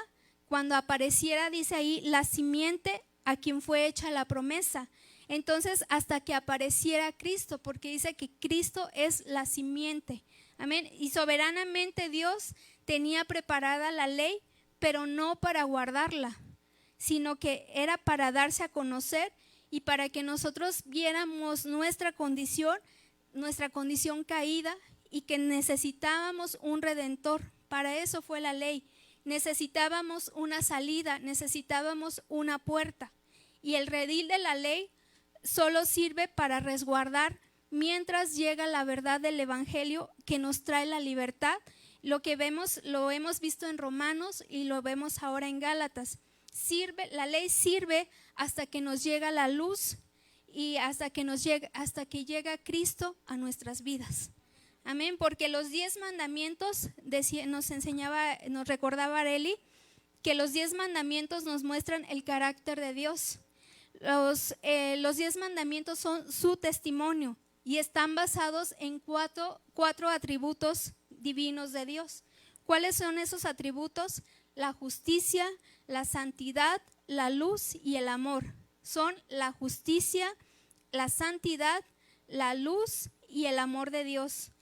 cuando apareciera, dice ahí, la simiente a quien fue hecha la promesa. Entonces, hasta que apareciera Cristo, porque dice que Cristo es la simiente. Amén. Y soberanamente Dios tenía preparada la ley, pero no para guardarla, sino que era para darse a conocer y para que nosotros viéramos nuestra condición caída y que necesitábamos un redentor. Para eso fue la ley. Necesitábamos una salida, necesitábamos una puerta. Y el redil de la ley solo sirve para resguardar mientras llega la verdad del evangelio que nos trae la libertad. Lo que vemos, lo hemos visto en Romanos y lo vemos ahora en Gálatas. La ley sirve hasta que nos llega la luz y hasta que llega Cristo a nuestras vidas. Amén, porque los 10 mandamientos, nos recordaba Areli, que los 10 mandamientos nos muestran el carácter de Dios. Los 10 mandamientos son su testimonio y están basados en cuatro atributos divinos de Dios. ¿Cuáles son esos atributos? La justicia, la santidad, la luz y el amor. Son la justicia, la santidad, la luz y el amor de Dios.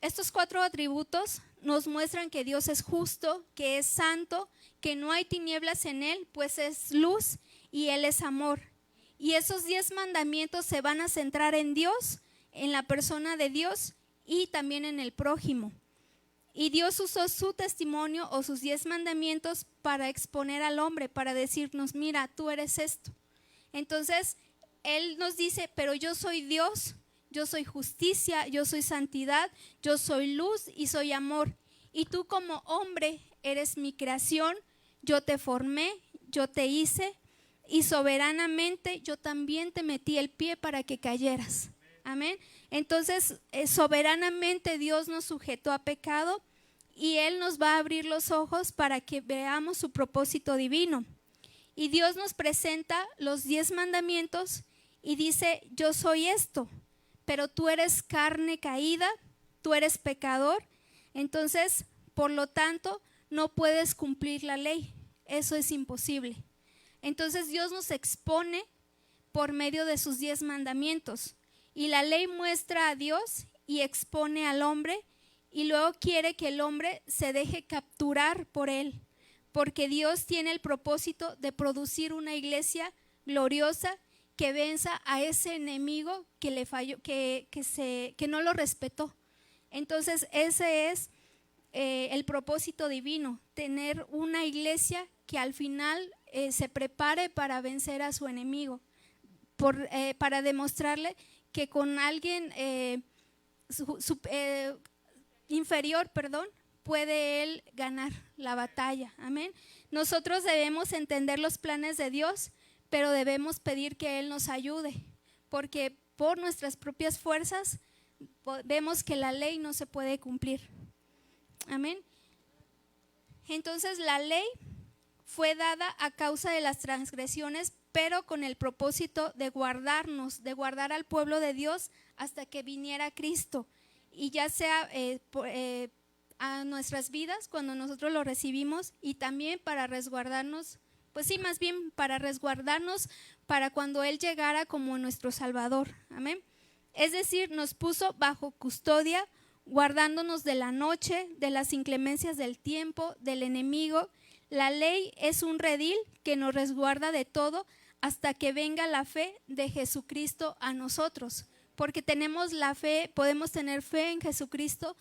Estos 4 atributos nos muestran que Dios es justo, que es santo, que no hay tinieblas en Él, pues es luz y Él es amor. Y esos 10 mandamientos se van a centrar en Dios, en la persona de Dios y también en el prójimo. Y Dios usó su testimonio o sus 10 mandamientos para exponer al hombre, para decirnos, mira, tú eres esto. Entonces, Él nos dice, pero yo soy Dios, yo soy justicia, yo soy santidad, yo soy luz y soy amor. Y tú como hombre eres mi creación, yo te formé, yo te hice y soberanamente yo también te metí el pie para que cayeras. Amén. Entonces, soberanamente Dios nos sujetó a pecado y Él nos va a abrir los ojos para que veamos su propósito divino. Y Dios nos presenta los 10 mandamientos y dice, yo soy esto, pero tú eres carne caída, tú eres pecador, entonces, por lo tanto, no puedes cumplir la ley. Eso es imposible. Entonces Dios nos expone por medio de sus 10 mandamientos. Y la ley muestra a Dios y expone al hombre, y luego quiere que el hombre se deje capturar por él, porque Dios tiene el propósito de producir una iglesia gloriosa que venza a ese enemigo que le falló, que no lo respetó. Entonces ese es el propósito divino, tener una iglesia que al final se prepare para vencer a su enemigo, para demostrarle que con alguien inferior, puede él ganar la batalla. Amén. Nosotros debemos entender los planes de Dios, pero debemos pedir que Él nos ayude, porque por nuestras propias fuerzas vemos que la ley no se puede cumplir. Amén. Entonces la ley fue dada a causa de las transgresiones, pero con el propósito de guardarnos, de guardar al pueblo de Dios hasta que viniera Cristo. Y ya sea a nuestras vidas cuando nosotros lo recibimos, y también para resguardarnos, pues sí, más bien para resguardarnos para cuando Él llegara como nuestro Salvador. Amén. Es decir, nos puso bajo custodia, guardándonos de la noche, de las inclemencias del tiempo, del enemigo. La ley es un redil que nos resguarda de todo hasta que venga la fe de Jesucristo a nosotros, porque tenemos la fe, podemos tener fe en Jesucristo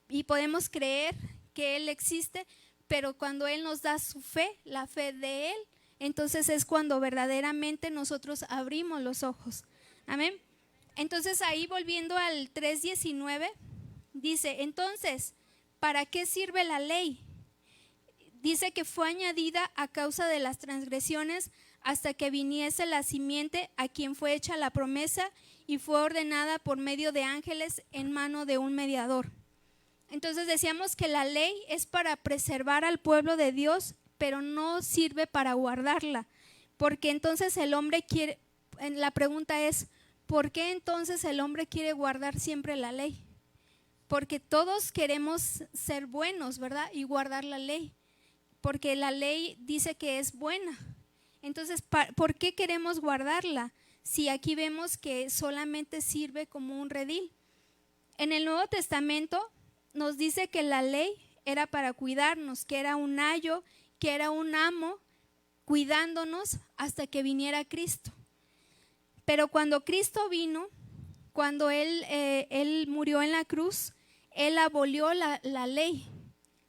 y podemos creer que Él existe, pero cuando Él nos da su fe, la fe de Él, entonces es cuando verdaderamente nosotros abrimos los ojos. Amén. Entonces ahí, volviendo al 3:19, dice: entonces, ¿para qué sirve la ley? Dice que fue añadida a causa de las transgresiones hasta que viniese la simiente a quien fue hecha la promesa, y fue ordenada por medio de ángeles en mano de un mediador. Entonces decíamos que la ley es para preservar al pueblo de Dios, pero no sirve para guardarla, porque entonces el hombre quiere, la pregunta es, ¿por qué entonces el hombre quiere guardar siempre la ley? Porque todos queremos ser buenos, ¿verdad? Y guardar la ley, porque la ley dice que es buena. Entonces, ¿por qué queremos guardarla? Si aquí vemos que solamente sirve como un redil. En el Nuevo Testamento nos dice que la ley era para cuidarnos, que era un ayo, que era un amo cuidándonos hasta que viniera Cristo. Pero cuando Cristo vino, cuando Él murió en la cruz, Él abolió la ley.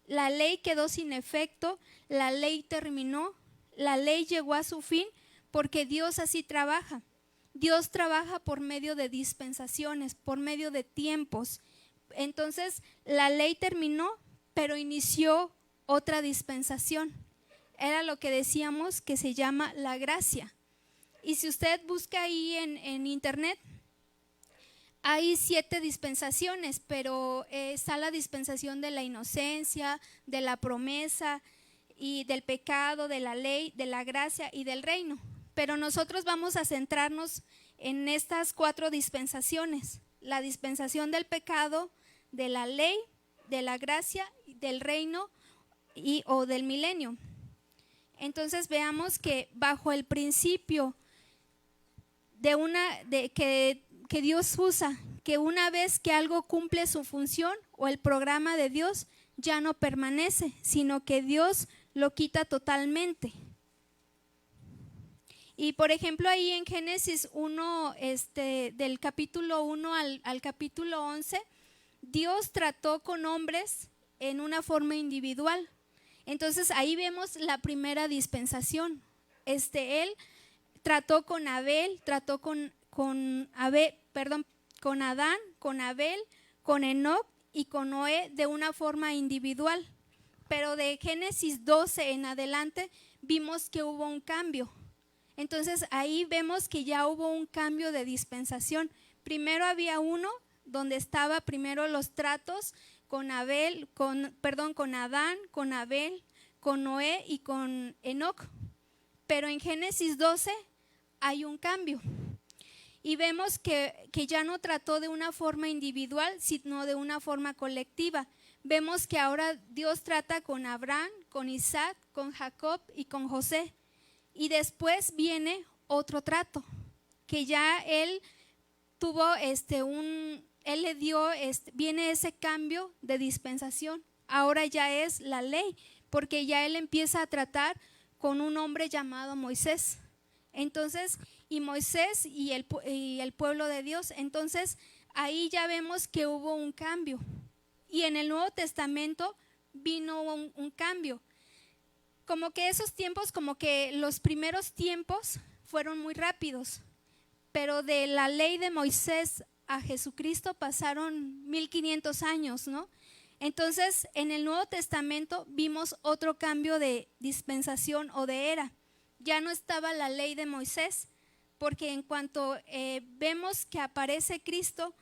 La ley quedó sin efecto, la ley terminó, la ley llegó a su fin, porque Dios así trabaja. Dios trabaja por medio de dispensaciones, por medio de tiempos. Entonces la ley terminó, pero inició otra dispensación. Era lo que decíamos que se llama la gracia. Y si usted busca ahí en internet, hay 7 dispensaciones, pero está la dispensación de la inocencia, de la promesa y del pecado, de la ley, de la gracia y del reino. Pero nosotros vamos a centrarnos en estas 4 dispensaciones: la dispensación del pecado, de la ley, de la gracia, del reino o del milenio. Entonces veamos que bajo el principio que Dios usa, que una vez que algo cumple su función o el programa de Dios, ya no permanece, sino que Dios lo quita totalmente. Y por ejemplo ahí en Génesis 1, del capítulo 1 al capítulo 11, Dios trató con hombres en una forma individual. Entonces ahí vemos la primera dispensación. Él trató con Abel, trató con Adán, con Abel, con Enoc y con Noé de una forma individual. Pero de Génesis 12 en adelante vimos que hubo un cambio. Entonces ahí vemos que ya hubo un cambio de dispensación. Primero había uno donde estaba primero los tratos con Adán, con Abel, con Noé y con Enoc. Pero en Génesis 12 hay un cambio. Y vemos que ya no trató de una forma individual, sino de una forma colectiva. Vemos que ahora Dios trata con Abraham, con Isaac, con Jacob y con José. Y después viene otro trato, que ya él tuvo él le dio, viene ese cambio de dispensación. Ahora ya es la ley, porque ya él empieza a tratar con un hombre llamado Moisés. Entonces, y Moisés y el pueblo de Dios. Entonces, ahí ya vemos que hubo un cambio. Y en el Nuevo Testamento vino un cambio. Como que esos tiempos, como que los primeros tiempos fueron muy rápidos, pero de la ley de Moisés a Jesucristo pasaron 1500 años, ¿no? Entonces, en el Nuevo Testamento vimos otro cambio de dispensación o de era. Ya no estaba la ley de Moisés, porque en cuanto vemos que aparece Cristo,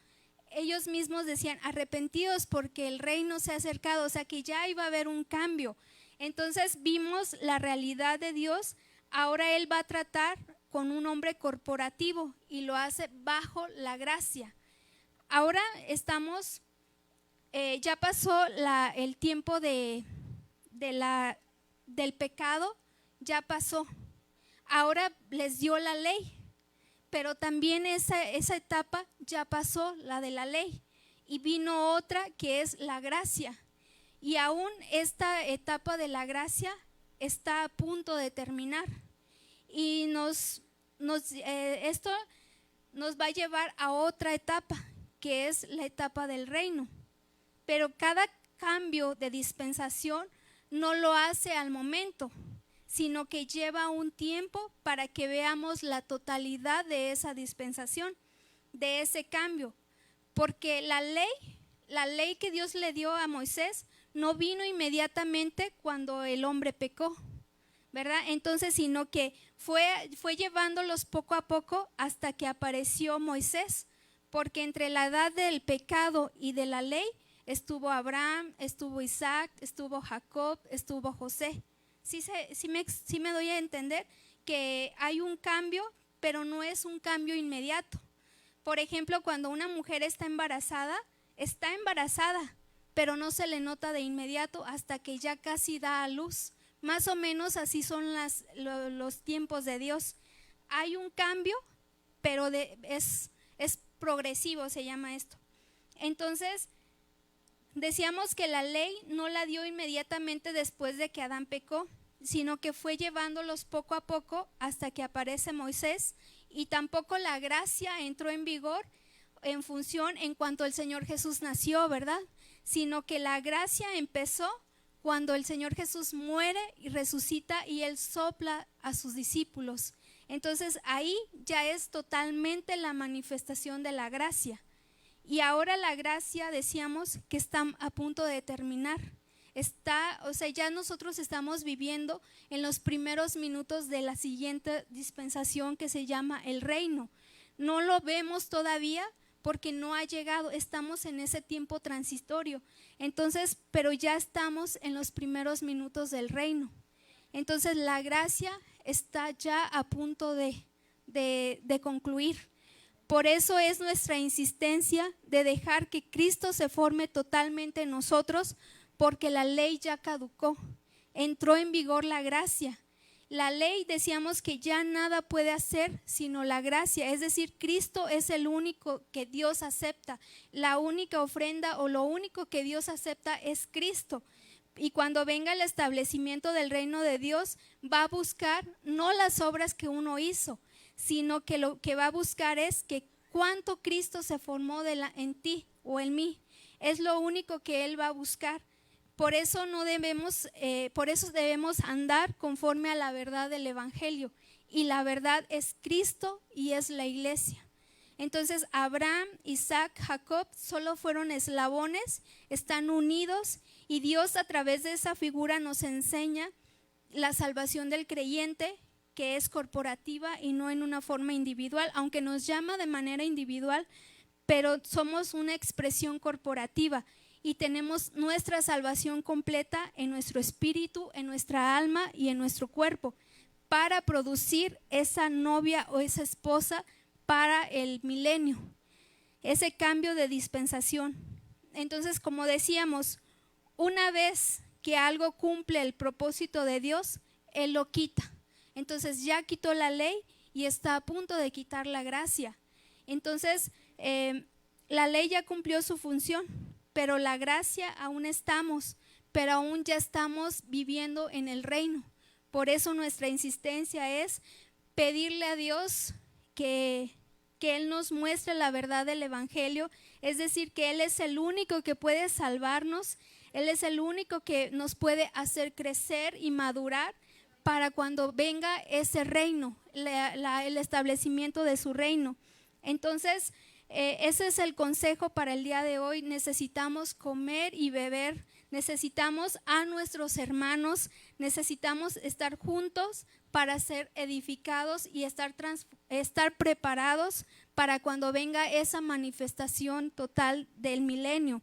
ellos mismos decían, arrepentidos porque el reino se ha acercado, o sea que ya iba a haber un cambio. Entonces vimos la realidad de Dios. Ahora Él va a tratar con un hombre corporativo y lo hace bajo la gracia. Ahora estamos, ya pasó el tiempo del pecado, ya pasó. Ahora les dio la ley, pero también esa etapa ya pasó, la de la ley, y vino otra que es la gracia. Y aún esta etapa de la gracia está a punto de terminar. Y esto nos va a llevar a otra etapa, que es la etapa del reino. Pero cada cambio de dispensación no lo hace al momento, sino que lleva un tiempo para que veamos la totalidad de esa dispensación, de ese cambio. Porque la ley que Dios le dio a Moisés no vino inmediatamente cuando el hombre pecó, ¿verdad? Entonces, sino que fue llevándolos poco a poco hasta que apareció Moisés, porque entre la edad del pecado y de la ley estuvo Abraham, estuvo Isaac, estuvo Jacob, estuvo José. Sí me doy a entender que hay un cambio, pero no es un cambio inmediato. Por ejemplo, cuando una mujer está embarazada, pero no se le nota de inmediato hasta que ya casi da a luz. Más o menos así son los tiempos de Dios. Hay un cambio, pero es progresivo, se llama esto. Entonces, decíamos que la ley no la dio inmediatamente después de que Adán pecó, sino que fue llevándolos poco a poco hasta que aparece Moisés, y tampoco la gracia entró en vigor en función en cuanto el Señor Jesús nació, ¿verdad? Sino que la gracia empezó cuando el Señor Jesús muere y resucita y Él sopla a sus discípulos. Entonces ahí ya es totalmente la manifestación de la gracia. Y ahora la gracia, decíamos, que está a punto de terminar. Ya nosotros estamos viviendo en los primeros minutos de la siguiente dispensación que se llama el reino. No lo vemos todavía porque no ha llegado, estamos en ese tiempo transitorio. Entonces, pero ya estamos en los primeros minutos del reino. Entonces la gracia está ya a punto de concluir. Por eso es nuestra insistencia de dejar que Cristo se forme totalmente en nosotros, porque la ley ya caducó, entró en vigor la gracia. La ley, decíamos que ya nada puede hacer sino la gracia, es decir, Cristo es el único que Dios acepta, la única ofrenda o lo único que Dios acepta es Cristo. Y cuando venga el establecimiento del reino de Dios, va a buscar no las obras que uno hizo, sino que lo que va a buscar es que cuánto Cristo se formó en ti o en mí. Es lo único que Él va a buscar. Por eso debemos andar conforme a la verdad del Evangelio. Y la verdad es Cristo y es la iglesia. Entonces Abraham, Isaac, Jacob solo fueron eslabones, están unidos, y Dios a través de esa figura nos enseña la salvación del creyente, que es corporativa y no en una forma individual, aunque nos llama de manera individual, pero somos una expresión corporativa y tenemos nuestra salvación completa en nuestro espíritu, en nuestra alma y en nuestro cuerpo, para producir esa novia o esa esposa para el milenio, ese cambio de dispensación. Entonces, como decíamos, una vez que algo cumple el propósito de Dios, Él lo quita. Entonces ya quitó la ley y está a punto de quitar la gracia. Entonces la ley ya cumplió su función, pero la gracia aún estamos, pero aún ya estamos viviendo en el reino. Por eso nuestra insistencia es pedirle a Dios que Él nos muestre la verdad del Evangelio, es decir, que Él es el único que puede salvarnos, Él es el único que nos puede hacer crecer y madurar para cuando venga ese reino, el establecimiento de su reino. Entonces, ese es el consejo para el día de hoy. Necesitamos comer y beber, necesitamos a nuestros hermanos, necesitamos estar juntos para ser edificados y estar preparados para cuando venga esa manifestación total del milenio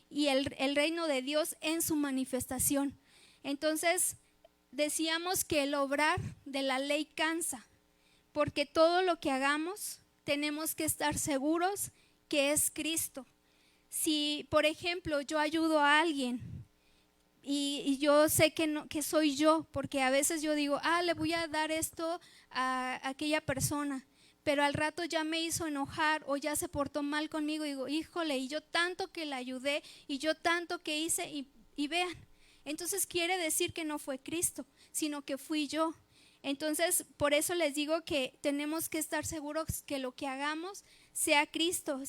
y el reino de Dios en su manifestación. Entonces, decíamos que el obrar de la ley cansa, porque todo lo que hagamos tenemos que estar seguros que es Cristo. Si, por ejemplo, yo ayudo a alguien y yo sé que, no, que soy yo, porque a veces yo digo, le voy a dar esto a aquella persona, pero al rato ya me hizo enojar o ya se portó mal conmigo y digo, híjole, y yo tanto que la ayudé y yo tanto que hice y vean, entonces quiere decir que no fue Cristo, sino que fui yo. Entonces, por eso les digo que tenemos que estar seguros que lo que hagamos sea Cristo,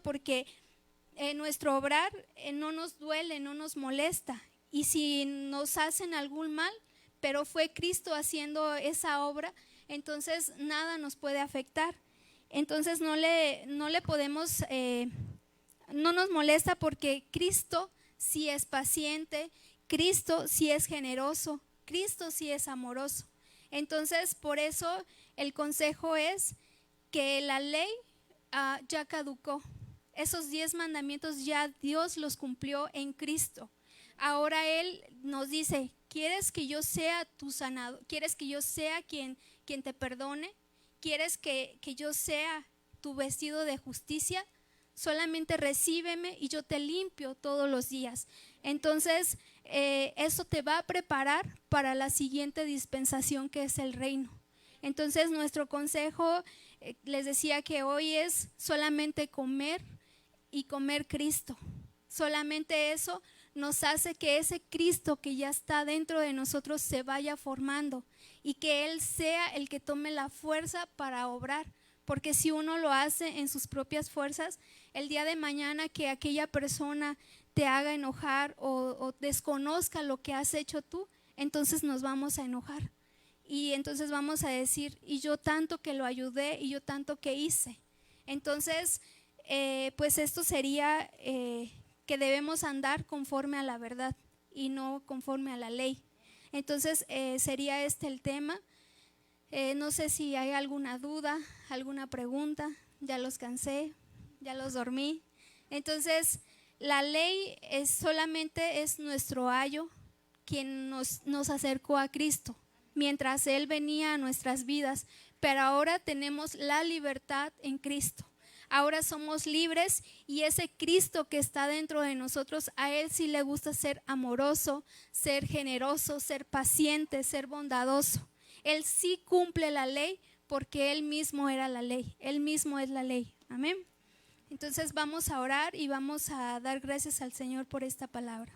porque nuestro obrar no nos duele, no nos molesta. Y si nos hacen algún mal, pero fue Cristo haciendo esa obra, entonces nada nos puede afectar. Entonces no le podemos, no nos molesta porque Cristo sí es paciente, Cristo sí es generoso, Cristo sí es amoroso. Entonces, por eso el consejo es que la ley ya caducó. Esos 10 mandamientos ya Dios los cumplió en Cristo. Ahora Él nos dice, ¿quieres que yo sea tu sanador? ¿Quieres que yo sea quien te perdone? ¿Quieres que yo sea tu vestido de justicia? Solamente recíbeme y yo te limpio todos los días. Entonces, eso te va a preparar para la siguiente dispensación, que es el reino. Entonces, nuestro consejo, les decía que hoy es solamente comer y comer Cristo. Solamente eso nos hace que ese Cristo que ya está dentro de nosotros se vaya formando y que Él sea el que tome la fuerza para obrar. Porque si uno lo hace en sus propias fuerzas, el día de mañana que aquella persona te haga enojar o desconozca lo que has hecho tú, entonces nos vamos a enojar. Y entonces vamos a decir, y yo tanto que lo ayudé y yo tanto que hice. Entonces, pues esto sería que debemos andar conforme a la verdad y no conforme a la ley. Entonces, sería este el tema. No sé si hay alguna duda, alguna pregunta. Ya los cansé, ya los dormí. Entonces, la ley solamente es nuestro ayo quien nos acercó a Cristo mientras Él venía a nuestras vidas, pero ahora tenemos la libertad en Cristo. Ahora somos libres y ese Cristo que está dentro de nosotros, a Él sí le gusta ser amoroso, ser generoso, ser paciente, ser bondadoso. Él sí cumple la ley porque Él mismo era la ley, Él mismo es la ley. Amén. Entonces vamos a orar y vamos a dar gracias al Señor por esta palabra.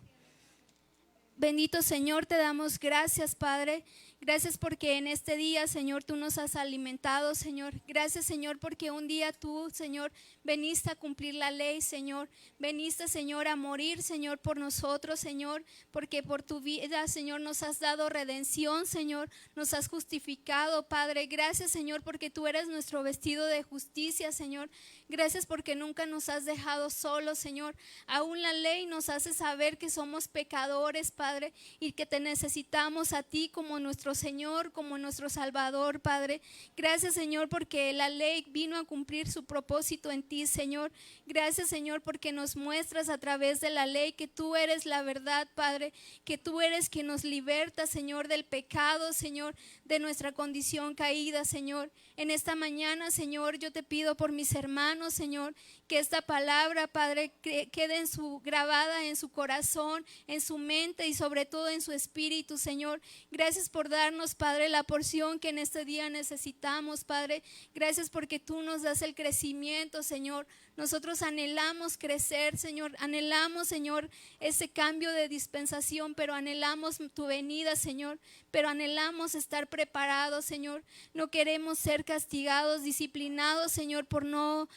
Bendito Señor, te damos gracias, Padre. Gracias porque en este día, Señor, tú nos has alimentado, Señor. Gracias, Señor, porque un día tú, Señor, veniste a cumplir la ley, Señor. Veniste, Señor, a morir, Señor, por nosotros, Señor, porque por tu vida, Señor, nos has dado redención, Señor. Nos has justificado, Padre. Gracias, Señor, porque tú eres nuestro vestido de justicia, Señor. Gracias porque nunca nos has dejado solos, Señor. Aún la ley nos hace saber que somos pecadores, Padre, y que te necesitamos a ti como nuestro Señor, como nuestro Salvador, Padre. Gracias, Señor, porque la ley vino a cumplir su propósito en ti, Señor. Gracias, Señor, porque nos muestras a través de la ley que tú eres la verdad, Padre, que tú eres quien nos liberta, Señor, del pecado, Señor, de nuestra condición caída, Señor. En esta mañana, Señor, yo te pido por mis hermanos, Señor, que esta palabra, Padre, quede grabada en su corazón, en su mente y sobre todo en su espíritu, Señor. Gracias por darnos, Padre, la porción que en este día necesitamos, Padre. Gracias porque tú nos das el crecimiento, Señor. Nosotros anhelamos crecer, Señor. Anhelamos, Señor, ese cambio de dispensación, pero anhelamos tu venida, Señor. Pero anhelamos estar preparados, Señor. No queremos ser castigados, disciplinados, Señor, por no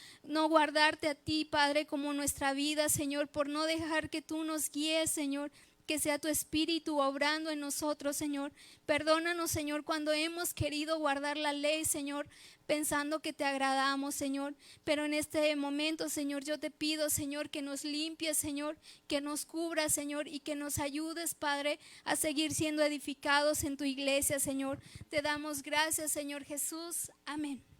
guardarte a ti, Padre, como nuestra vida, Señor, por no dejar que tú nos guíes, Señor. Que sea tu espíritu obrando en nosotros, Señor. Perdónanos, Señor, cuando hemos querido guardar la ley, Señor, pensando que te agradamos, Señor. Pero en este momento, Señor, yo te pido, Señor, que nos limpies, Señor, que nos cubras, Señor, y que nos ayudes, Padre, a seguir siendo edificados en tu iglesia, Señor. Te damos gracias, Señor Jesús. Amén.